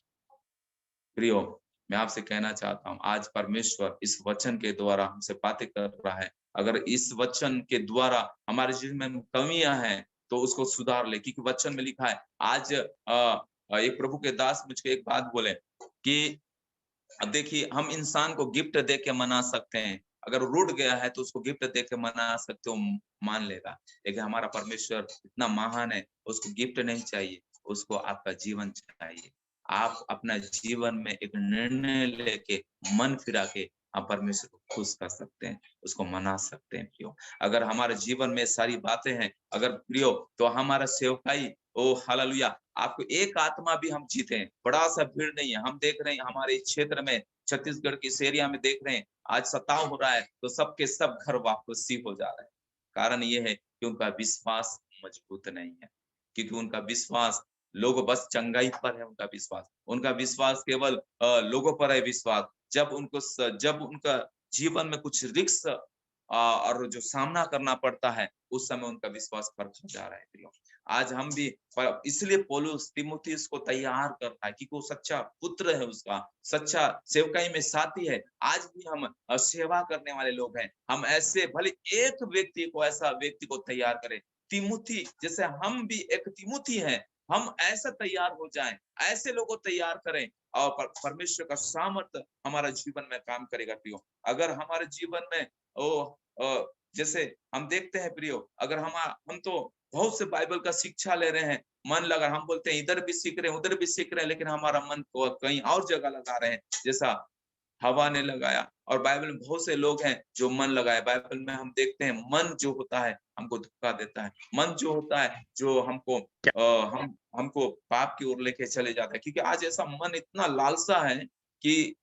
S1: प्रियो, मैं आपसे कहना चाहता हूँ, आज परमेश्वर इस वचन के द्वारा हमसे बातें कर रहा है। अगर इस वचन के द्वारा हमारे जीवन में कमियाँ हैं, तो उसको सुधार ले, क्योंकि वचन में लिखा है। आज एक प्रभु के दास मुझको एक बात बोले कि अब देखिए, हम इंसान को गिफ्ट दे के मना सकते हैं। अगर रूठ गया है तो उसको गिफ्ट दे के मना सकते हो, मान लेगा। लेकिन हमारा परमेश्वर इतना महान है, उसको गिफ्ट नहीं चाहिए, उसको आपका जीवन चाहिए। आप अपना जीवन में एक निर्णय लेके, मन फिरा के आप परमेश्वर को खुश कर सकते हैं, उसको मना सकते हैं प्रियो। अगर हमारे जीवन में सारी बातें हैं, अगर प्रियो, तो हमारा सेवकाई, ओह हालेलुया! आपको एक आत्मा भी हम जीते, बड़ा-सा भीड़ नहीं है। हम देख रहे हैं हमारे इस क्षेत्र में, छत्तीसगढ़ के इस एरिया में देख रहे हैं, आज सताव हो रहा है, तो सबके सब घर वापसी हो जा रहे हैं। कारण ये है कि उनका विश्वास मजबूत नहीं है, क्योंकि उनका विश्वास लोग बस चंगाई पर है उनका विश्वास। उनका विश्वास केवल लोगों पर है विश्वास। जब उनका जीवन में कुछ रिस्क और जो सामना करना पड़ता है, उस समय उनका विश्वास फर्क हो जा रहा है प्रियो। आज हम भी इसलिए पौलुस तीमुथियुस को तैयार करता है, क्योंकि वो सच्चा पुत्र है उसका, सच्चा सेवकाई में साथी है। आज भी हम सेवा करने वाले लोग हैं। हम ऐसे भले एक व्यक्ति को, ऐसा व्यक्ति को तैयार करें। तीमुथी जैसे हम भी एक तीमुथी हैं, हम ऐसा तैयार हो जाएं, ऐसे लोगों को तैयार करें और परमेश्वर का सामर्थ हमारा जीवन में काम करेगा प्रियो। अगर हमारे जीवन में जैसे हम देखते हैं प्रियो, अगर हम तो बहुत से बाइबल का शिक्षा ले रहे हैं, मन लगा, हम बोलते हैं इधर भी सीख रहे हैं, उधर भी सीख रहे हैं, लेकिन हमारा मन को कहीं और जगह लगा रहे हैं। जैसा हवा ने लगाया, और बाइबल में बहुत से लोग हैं जो मन लगाए। बाइबल में हम देखते हैं मन जो होता है हमको धोखा देता है। मन जो होता है जो हमको पाप की ओर लेके चले जाता है, क्योंकि आज ऐसा मन इतना लालसा है कि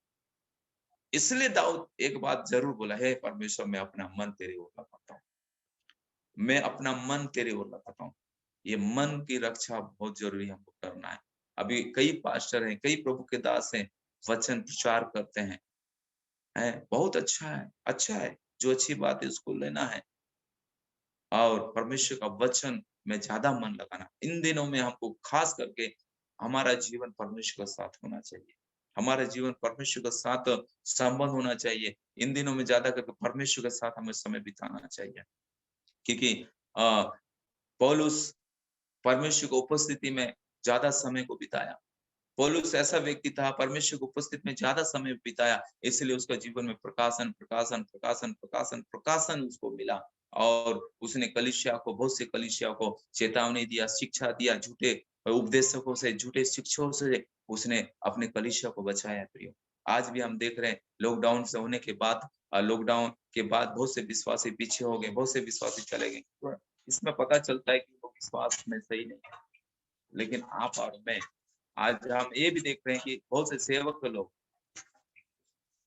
S1: इसलिए दाऊद एक बात जरूर बोला, हे परमेश्वर, मैं अपना मन तेरी ओर लगाता हूँ, मैं अपना मन तेरे ओर लगाता हूँ। ये मन की रक्षा बहुत जरूरी हमको करना है। अभी कई पास्टर हैं, कई प्रभु के दास हैं, वचन प्रचार करते हैं, बहुत अच्छा है, जो अच्छी बात है उसको लेना है और परमेश्वर का वचन में ज्यादा मन लगाना। इन दिनों में हमको खास करके हमारा जीवन परमेश्वर के साथ होना चाहिए। हमारा जीवन परमेश्वर के साथ संबंध होना चाहिए। इन दिनों में ज्यादा करके परमेश्वर के साथ हमें समय बिताना चाहिए, क्योंकि पौलुस परमेश्वर की उपस्थिति में ज्यादा समय को बिताया। पौलुस ऐसा व्यक्ति था, परमेश्वर की उपस्थिति में ज्यादा समय बिताया, इसलिए उसका जीवन में प्रकाशन उसको मिला। और उसने कलीसिया को, बहुत से कलीसिया को चेतावनी दिया, शिक्षा दिया, झूठे उपदेशकों से, झूठे शिक्षकों से उसने अपने कलीसिया को बचाया प्रियो। आज भी हम देख रहे हैं, लॉकडाउन से होने के बाद, लॉकडाउन के बाद बहुत से विश्वासी पीछे हो गए, बहुत से विश्वासी चले गए। तो इसमें पता चलता है कि वो विश्वास में सही नहीं है। लेकिन आप और मैं, आज हम ये भी देख रहे हैं कि बहुत से सेवक लोग,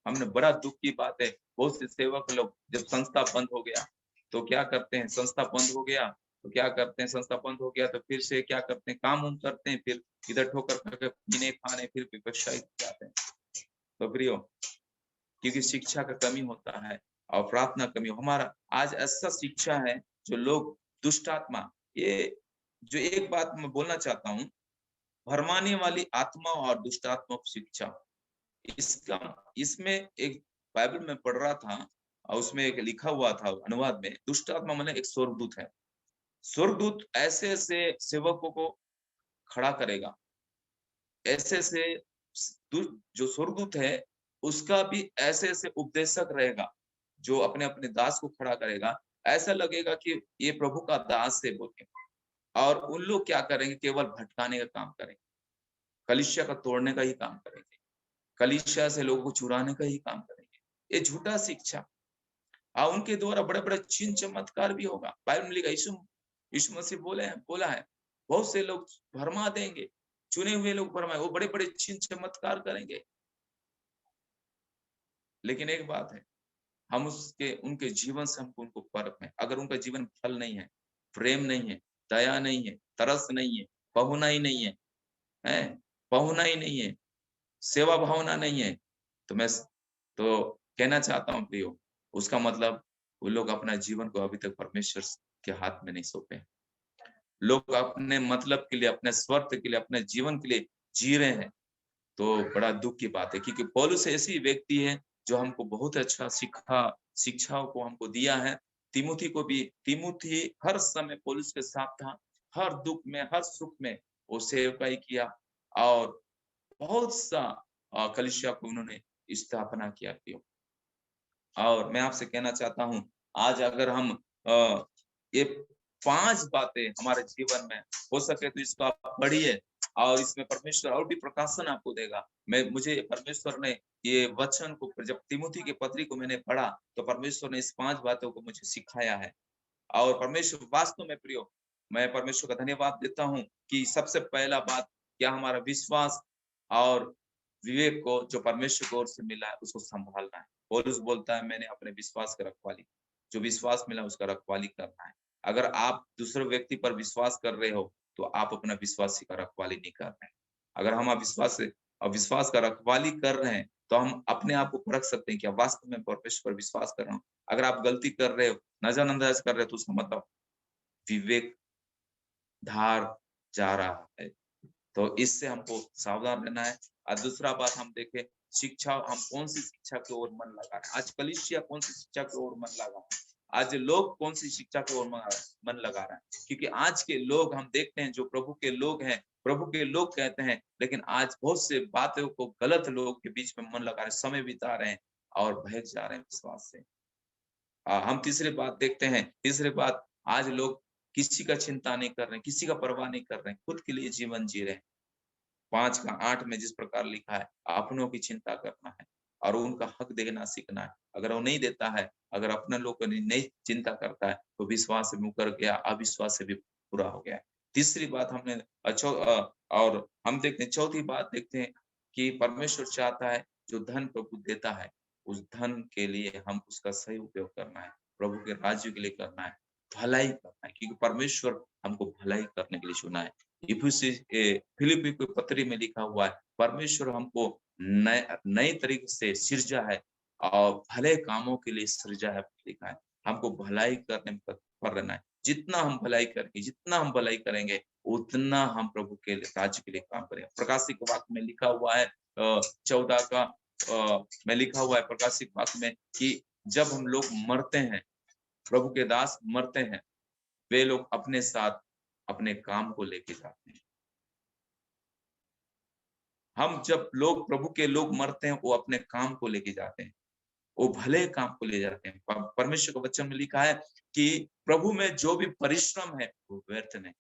S1: हमने बड़ा दुख की बात है, बहुत से सेवक लोग जब संस्था बंद हो गया तो क्या करते हैं, संस्था बंद हो गया तो क्या करते हैं, संस्था बंद हो गया तो फिर से क्या करते हैं, काम उम करते हैं, फिर इधर ठोकर खाकर पीने खाने फिर व्यवसाय जाते हैं। तो प्रियो, क्योंकि शिक्षा का कमी होता है और प्रार्थना कमी। हमारा आज ऐसा शिक्षा है जो लोग दुष्ट आत्मा, ये जो एक बात मैं बोलना चाहता हूँ, भरमाने वाली आत्मा और दुष्ट आत्मा की शिक्षा, इसका इसमें एक बाइबल में पढ़ रहा था और उसमें एक लिखा हुआ था अनुवाद में, दुष्ट आत्मा माने एक स्वर्गदूत है। स्वर्गदूत ऐसे ऐसे सेवकों को खड़ा करेगा, ऐसे ऐसे जो स्वर्गदूत है उसका भी ऐसे ऐसे उपदेशक रहेगा जो अपने अपने दास को खड़ा करेगा। ऐसा लगेगा कि ये प्रभु का दास है बोल के, और उन लोग क्या करेंगे, केवल भटकाने का काम करेंगे, कलीसिया का तोड़ने का ही काम करेंगे, कलीसिया से लोगों को चुराने का ही काम करेंगे। ये झूठा शिक्षा। उनके द्वारा बड़े बड़े चिन्ह चमत्कार भी होगा। बाइबल में लिखा, यीशु मसीह बोला है बहुत से लोग भरमा देंगे, चुने हुए लोग भरमाए, वो बड़े बड़े चिन्ह चमत्कार करेंगे। लेकिन एक बात है, हम उनके जीवन से हमको उनको परख है। अगर उनका जीवन फल नहीं है, प्रेम नहीं है, दया नहीं है, तरस नहीं है, पहुनाई नहीं है, पहुनाई नहीं है, सेवा भावना नहीं है, तो मैं तो कहना चाहता हूँ प्रियो, उसका मतलब वो लोग अपना जीवन को अभी तक परमेश्वर के हाथ में नहीं सौंपे। लोग अपने मतलब के लिए, अपने स्वार्थ के लिए, अपने जीवन के लिए जी रहे हैं। तो बड़ा दुख की बात है, क्योंकि पौलुस ऐसी व्यक्ति है जो हमको बहुत अच्छा शिक्षाओं को हमको दिया है। तिमुथी हर समय पौलुस के साथ था, हर दुख में, हर सुख में वो सेवकाई किया, और बहुत सा कलीसिया को उन्होंने स्थापना किया थी। और मैं आपसे कहना चाहता हूँ, आज अगर हम ये 5 बातें हमारे जीवन में हो सके तो इसको आप पढ़िए, और इसमें परमेश्वर और भी प्रकाशन आपको देगा। मुझे परमेश्वर ने ये वचन को, जब तिमुथी के पत्री को मैंने पढ़ा, तो परमेश्वर ने इस 5 बातों को मुझे सिखाया है। और परमेश्वर वास्तव में प्रियो, मैं परमेश्वर का धन्यवाद देता हूँ कि सबसे पहला बात क्या, हमारा विश्वास और विवेक को जो परमेश्वर की ओर से मिला है उसको संभालना है। पौलुस बोलता है, मैंने अपने विश्वास की रखवाली, जो विश्वास मिला उसका रखवाली करना है। अगर आप दूसरे व्यक्ति पर विश्वास कर रहे हो, तो आप अपना विश्वास का रखवाली नहीं कर रहे हैं। अगर हम विश्वास का रखवाली कर रहे हैं, तो हम अपने आप को परख सकते हैं कि वास्तव में परमेश्वर पर विश्वास कर रहा हूँ। अगर आप गलती कर रहे हो, नजरअंदाज कर रहे हो, तो उसका मतलब विवेक धार जा रहा है। तो इससे हमको सावधान रहना है। और दूसरा बात हम देखें, शिक्षा, हम कौन सी शिक्षा की ओर मन लगा रहे हैं। आज कलीसिया कौन सी शिक्षा की ओर मन लगा है, आज लोग कौन सी शिक्षा की ओर मन लगा रहे हैं। क्योंकि आज के लोग हम देखते हैं, जो प्रभु के लोग हैं, प्रभु के लोग कहते हैं, लेकिन आज बहुत से बातों को गलत लोग के बीच में मन लगा रहे हैं, समय बिता रहे हैं और बहक जा रहे हैं विश्वास से। हम तीसरी बात देखते हैं, तीसरी बात, आज लोग किसी का चिंता नहीं कर रहे हैं, किसी का परवाह नहीं कर रहे हैं, खुद के लिए जीवन जी रहे हैं। 5 का 8 में जिस प्रकार लिखा है, अपनों की चिंता करना है और उनका हक देना सीखना है। अगर वो नहीं देता है, अगर अपने लोग को नहीं चिंता करता है, तो विश्वास से मुकर गया, अविश्वास से भी पूरा हो गया है। तीसरी बात हमने और हम देखते हैं, चौथी बात देखते हैं कि परमेश्वर चाहता है, जो धन प्रभु देता है, उस धन के लिए हम उसका सही उपयोग करना है, प्रभु के राज्य के लिए करना है, भलाई करना है, क्योंकि परमेश्वर हमको भलाई करने के लिए चुना है। फिलिप्पी की पत्री में लिखा हुआ है, परमेश्वर हमको नए तरीके से सृजा है और भले कामों के लिए सृजा है, लिखा है। हमको भलाई करने में तत्पर रहना है। जितना हम भलाई करेंगे, उतना हम प्रभु के राज्य के लिए काम करेंगे। प्रकाशिक वाक्य में लिखा हुआ है 14 का में लिखा हुआ है प्रकाशिक वाक्य में, कि जब हम लोग मरते हैं, प्रभु के दास मरते हैं, वे लोग अपने साथ अपने काम को लेके जाते हैं। हम जब लोग, प्रभु के लोग मरते हैं, वो अपने काम को लेके जाते हैं, वो भले काम को ले जाते हैं। परमेश्वर के वचन में लिखा है कि प्रभु में जो भी परिश्रम है वो व्यर्थ नहीं।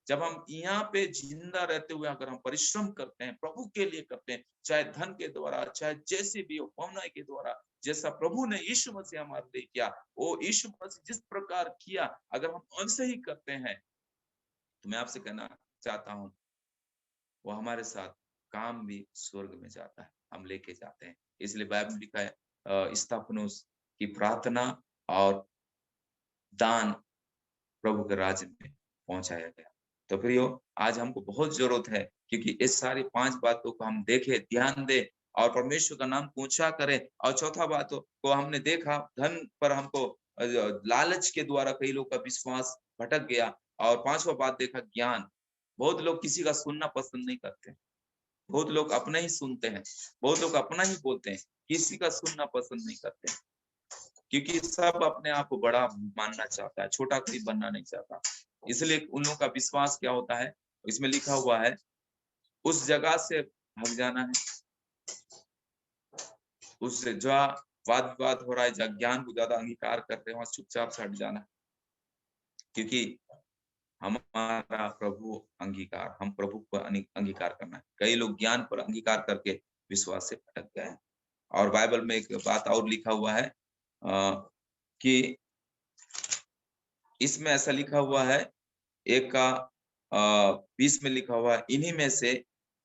S1: जब हम यहाँ पे जिंदा रहते हुए अगर हम परिश्रम करते हैं, प्रभु के लिए करते हैं, चाहे धन के द्वारा, चाहे जैसे भी हो, पहुनाई के द्वारा, जैसा प्रभु ने यीशु मसीह हमारे लिए किया, वो यीशु मसीह जिस प्रकार किया, अगर हम वैसे ही करते हैं, तो मैं आपसे कहना चाहता हूँ, वो हमारे साथ काम भी स्वर्ग में जाता है, हम लेके जाते हैं। इसलिए बाइबल में लिखा है, स्तिफनुस की प्रार्थना और दान प्रभु के राज्य में पहुंचाया गया। तो प्रियो, आज हमको बहुत जरूरत है, क्योंकि इस सारी 5 बातों को हम देखें, ध्यान दें और परमेश्वर का नाम ऊंचा करें। और चौथा बात को हमने देखा, धन पर हमको लालच के द्वारा कई लोग का विश्वास भटक गया। और 5वां बात देखा, ज्ञान। बहुत लोग किसी का सुनना पसंद नहीं करते, बहुत लोग अपना ही सुनते हैं, बहुत लोग अपना ही बोलते हैं, किसी का सुनना पसंद नहीं करते, क्योंकि सब अपने आप को बड़ा मानना चाहता है, छोटा कोई बनना नहीं चाहता। इसलिए उन लोगों का विश्वास क्या होता है, इसमें लिखा हुआ है, उस जगह से भाग जाना है, उससे जो वाद विवाद हो रहा है, जहाँ ज्ञान को ज्यादा अंगीकार करते हैं, वहां चुपचाप से हट जाना, क्योंकि हमारा प्रभु अंगीकार, हम प्रभु को अंगीकार करना है। कई लोग ज्ञान पर अंगीकार करके विश्वास से भटक गए हैं। और बाइबल में एक बात और लिखा हुआ है, कि इसमें ऐसा लिखा हुआ है, 1 का 20 में लिखा हुआ है, इन्हीं में से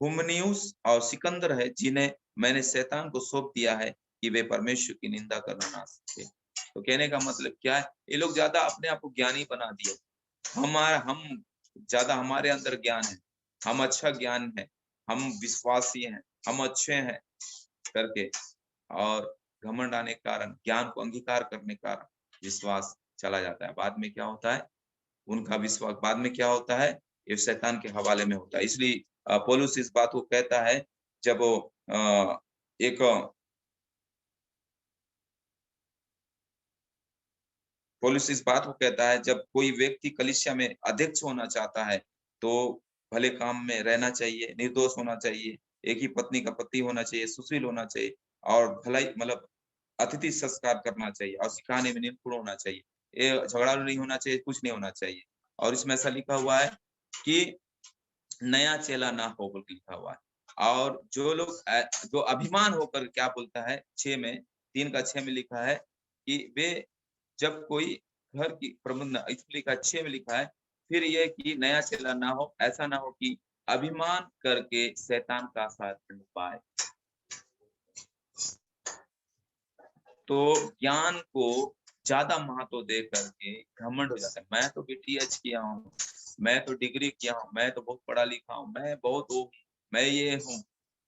S1: हुमनियुस और सिकंदर है, जिन्हें मैंने शैतान को सौंप दिया है कि वे परमेश्वर की निंदा करना ना सके। तो कहने का मतलब क्या है, ये लोग ज्यादा अपने आप को ज्ञानी बना दिए। हम ज्यादा, हमारे अंदर ज्ञान है, हम अच्छा ज्ञान है, हम विश्वासी हैं, हम अच्छे हैं करके, और घमंड आने के कारण, ज्ञान को अंगीकार करने के कारण विश्वास चला जाता है। बाद में क्या होता है, उनका विश्वास बाद में क्या होता है, ये शैतान के हवाले में होता है। इसलिए पौलुस इस बात को कहता है, जब वो एक पौलुस इस बात को कहता है, जब कोई व्यक्ति कलीसिया में अध्यक्ष होना चाहता है तो भले काम में रहना चाहिए, निर्दोष होना चाहिए, एक ही पत्नी का पति होना चाहिए, सुशील होना चाहिए, और भलाई मतलब अतिथि संस्कार करना चाहिए, और सिखाने में निपुण होना चाहिए, ये झगड़ालू नहीं होना चाहिए, कुछ नहीं होना चाहिए। और इसमें ऐसा लिखा हुआ है कि नया चेला ना हो बोल के लिखा हुआ है। और जो लोग जो अभिमान होकर क्या बोलता है, 6 में 3 का 6 में लिखा है कि वे जब कोई घर की प्रबंध, इसमें लिखा 6 में लिखा है, फिर ये कि नया चेला ना हो, ऐसा ना हो कि अभिमान करके शैतान का साथ पाए। तो ज्ञान को ज्यादा महत्व दे करके घमंड हो जाता है। मैं तो बीटीएच किया हूँ, मैं तो डिग्री किया हूँ, मैं तो बहुत पढ़ा लिखा हूँ, मैं बहुत वो, मैं ये हूँ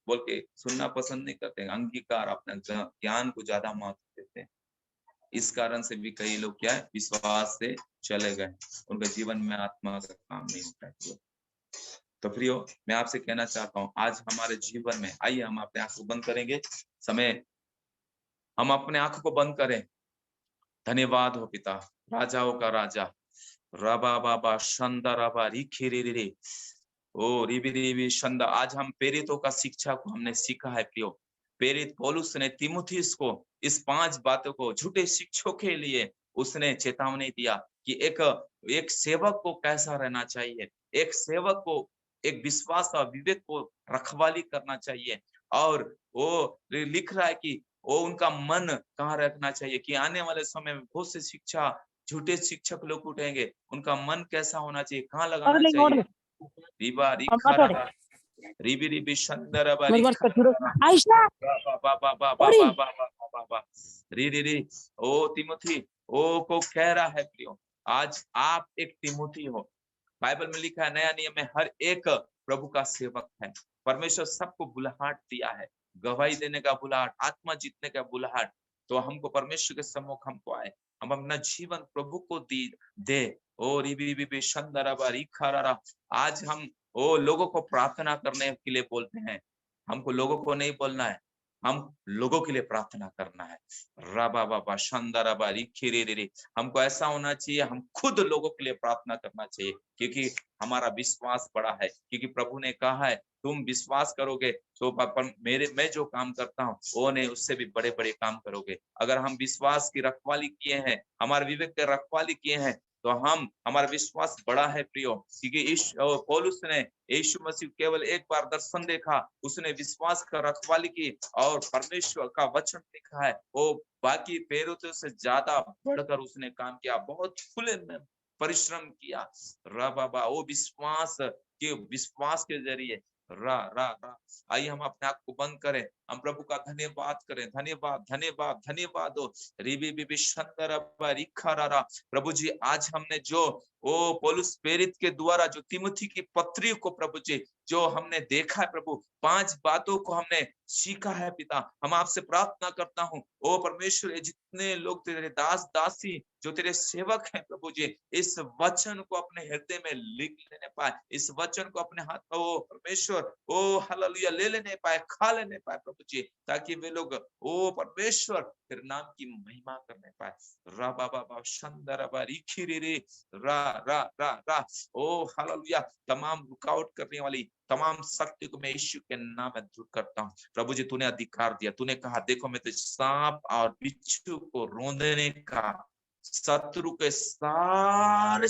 S1: बोल के सुनना पसंद नहीं करते, अंगीकार अपने ज्ञान को ज्यादा महत्व देते हैं। इस कारण से भी कई लोग क्या है, विश्वास से चले गए, उनके जीवन में आत्मा का काम नहीं होता है। तो प्रियो, मैं आपसे कहना चाहता हूँ, आज हमारे जीवन में, आइए हम अपने आंख को बंद करेंगे, समय हम अपने आंख को बंद करें। धन्यवाद हो पिता, राजाओं का राजा, रबा बाबा शंदा रबा रिखी रे रे, ओ रिबी रिबी शंदा। आज हम प्रेरितों का शिक्षा को हमने सीखा है प्रियो। प्रेरित पौलुस ने तीमुथियुस को इस 5 बातों को, झूठे शिक्षकों के लिए उसने चेतावनी दिया कि एक सेवक को कैसा रहना चाहिए, एक सेवक को एक विश्वास और विवेक को रखवाली करना चाहिए। और वो लिख रहा है कि वो उनका मन कहाँ रखना चाहिए, कि आने वाले समय में बहुत से शिक्षा, झूठे शिक्षक लोग उठेंगे, उनका मन कैसा होना चाहिए, कहाँ लगाना चाहिए। रिबा रिखा रबा, रिबी रिबी शंदर रबा रिखा रबा, बा बा बा बा बा बा बा बा बा, री री री। ओ तिमोथी, ओ को कह रहा है प्रियो, आज आप एक तिमोथी हो। बाइबल में लिखा है, नया नियम में हर एक प्रभु का सेवक है। परमेश्वर सबको बुलाहट दिया है, गवाही देने का बुलाहट, आत्मा जीतने का बुलाहट। तो हमको परमेश्वर के सम्मुख हमको आए, हम अपना जीवन प्रभु को दे। ओ रिबी रिबी शंदरबा रिखा। आज हम वो लोगों को प्रार्थना करने के लिए बोलते हैं, हमको लोगों को नहीं बोलना है, हम लोगों के लिए प्रार्थना करना है। रबा बाबा शंदरबा रिखी रे रे। हमको ऐसा होना चाहिए, हम खुद लोगों के लिए प्रार्थना करना चाहिए, क्योंकि हमारा विश्वास बड़ा है। क्योंकि प्रभु ने कहा है, तुम विश्वास करोगे तो मैं जो काम करता हूँ वो नहीं, उससे भी बड़े बड़े काम करोगे। अगर हम विश्वास की रखवाली किए हैं, हमारे विवेक की रखवाली किए हैं, तो हमारा विश्वास बड़ा है प्रियो। क्योंकि पौलुस ने यीशु मसीह केवल एक बार दर्शन देखा, उसने विश्वास का रखवाली की, और परमेश्वर का वचन लिखा है, वो बाकी प्रेरितों से ज्यादा बढ़कर उसने काम किया, बहुत खुले में परिश्रम किया। बाबा वो विश्वास के जरिए रा रा रा। आइए हम अपने आप को बंद करें, हम प्रभु का धन्यवाद करें। धन्यवाद धन्यवाद धन्यवाद हो रिबी बिबी शंदर रिखा रा। प्रभु जी, आज हमने जो ओ पौलुस प्रेरित के द्वारा जो तिमुथी की पत्री को प्रभु जी जो हमने देखा है प्रभु, 5 बातों को हमने सीखा है पिता। हम आपसे प्रार्थना करता हूँ, ओ परमेश्वर, जितने लोग तेरे दास दासी जो तेरे सेवक हैं प्रभु जी, इस वचन को अपने हृदय में लिख लेने पाए, इस वचन को अपने हाथ में ओ परमेश्वर ओ हालेलुया ले लेने पाए, खा लेने पाए प्रभु जी, ताकि वे लोग ओ परमेश्वर तेरे नाम की महिमा करने पाए। रा बाबा शंदर रिखी रे रा रा रा रा। ओ हालेलुया। तमाम रुकावट करने वाली तमाम शक्ति को मैं यीशु के नाम में दूर करता हूँ। प्रभु जी, तूने अधिकार दिया, तूने कहा, देखो मैं तो सांप और बिच्छू को रोंदने का, शत्रु के सारे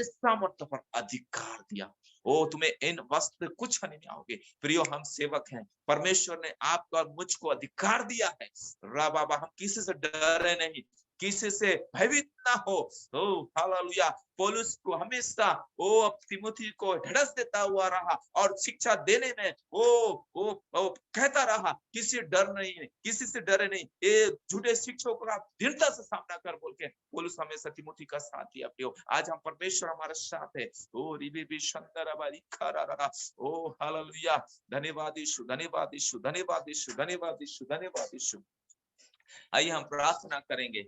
S1: सामर्थ्य पर अधिकार दिया। ओ तुम्हें इन वस्त्र कुछ हानि नहीं आओगे। प्रियो हम सेवक हैं, परमेश्वर ने आपको और मुझको अधिकार दिया है। रा बाबा हम किसी से डरे नहीं, किसी से भयभीत ना हो। ओ हालेलुया। पौलुस को हमेशा ओ तिमुथी को ढड़स देता हुआ रहा और शिक्षा देने में वो कहता रहा किसी डर नहीं, किसी से डरे नहीं, ये झूठे शिक्षकों का दृढ़ता से सामना कर बोल के पौलुस हमेशा तिमुथी का साथ दिया। प्रियो आज हम परमेश्वर हमारे साथ है। ओ रिबी भी शंकर अबारी खरा रहा। ओ हालेलुया। धन्यवाद यीशु, धन्यवाद यीशु, धन्यवाद यीशु, धन्यवाद यीशु, धन्यवाद यीशु। आइए हम प्रार्थना करेंगे।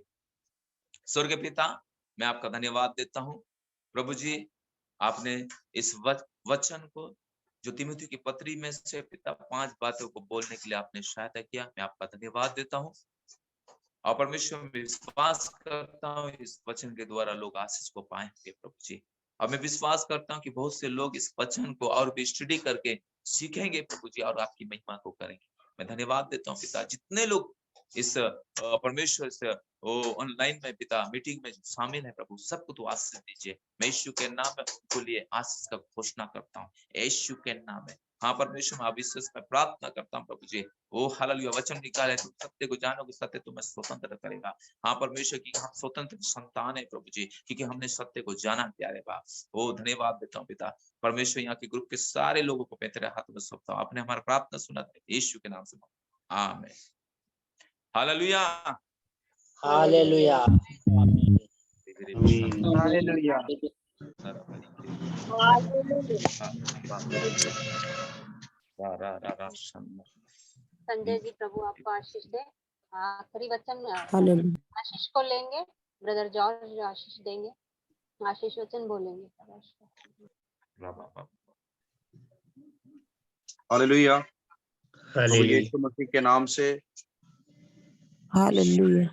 S1: स्वर्गीय पिता, मैं आपका धन्यवाद देता हूँ प्रभु जी, आपने इस वचन को जो तिमुथी की पत्री में से पिता 5 बातों को बोलने के लिए आपने सहायता किया, मैं आपका धन्यवाद देता हूँ। और परमेश्वर में विश्वास करता हूँ इस वचन के द्वारा लोग आशीष को पाएंगे प्रभु जी। और मैं विश्वास करता हूँ कि बहुत से लोग इस वचन को और भी स्टडी करके सीखेंगे प्रभु जी और आपकी महिमा को करेंगे। मैं धन्यवाद देता हूँ पिता, जितने लोग इस परमेश्वर से ऑनलाइन में पिता मीटिंग में शामिल है प्रभु, सबको तो आशीष दीजिए। मैं यीशु के नाम में उनको लिए आशीष का घोषणा करता हूँ, यीशु के नाम में। हाँ परमेश्वर, मैं विश्वास में प्रार्थना करता हूँ प्रभु जी। ओ हालेलुया। वचन निकाले तुम सत्य को जानोगे, सत्य तुम्हें स्वतंत्र करेगा। हाँ परमेश्वर की हम स्वतंत्र संतान है प्रभु जी, क्योंकि हमने सत्य को जाना प्यारे बा। ओ धन्यवाद देता हूँ पिता। परमेश्वर यहाँ के ग्रुप के सारे लोगों को मैं तेरे हाथ में सौंपता हूँ। आपने हमारा प्रार्थना सुना, यीशु के नाम से आमीन। Hallelujah.
S2: Hallelujah.
S4: Hallelujah.
S5: Sanjay ji प्रभु आपको आशीष दे। आखिरी वचन
S2: हालेलुया।
S5: आशीष को लेंगे, ब्रदर जॉर्ज आशीष देंगे, आशीष वचन बोलेंगे।
S4: हालेलुया। प्रभु यीशु मसीह के नाम से
S2: हालेलुया।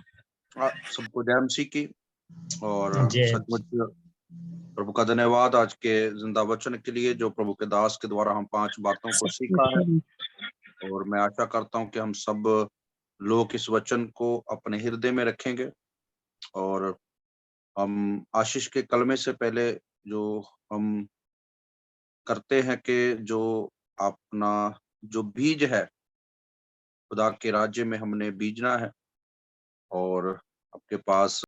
S4: सबको जय मसीह की। और सचमुच प्रभु का धन्यवाद आज के जिंदा वचन के लिए, जो प्रभु के दास के द्वारा हम 5 बातों को सीखा है। और मैं आशा करता हूं कि हम सब लोग इस वचन को अपने हृदय में रखेंगे। और हम आशीष के कलमे से पहले जो हम करते हैं कि जो अपना जो बीज है खुदा के राज्य में हमने बीजना है। और आपके पास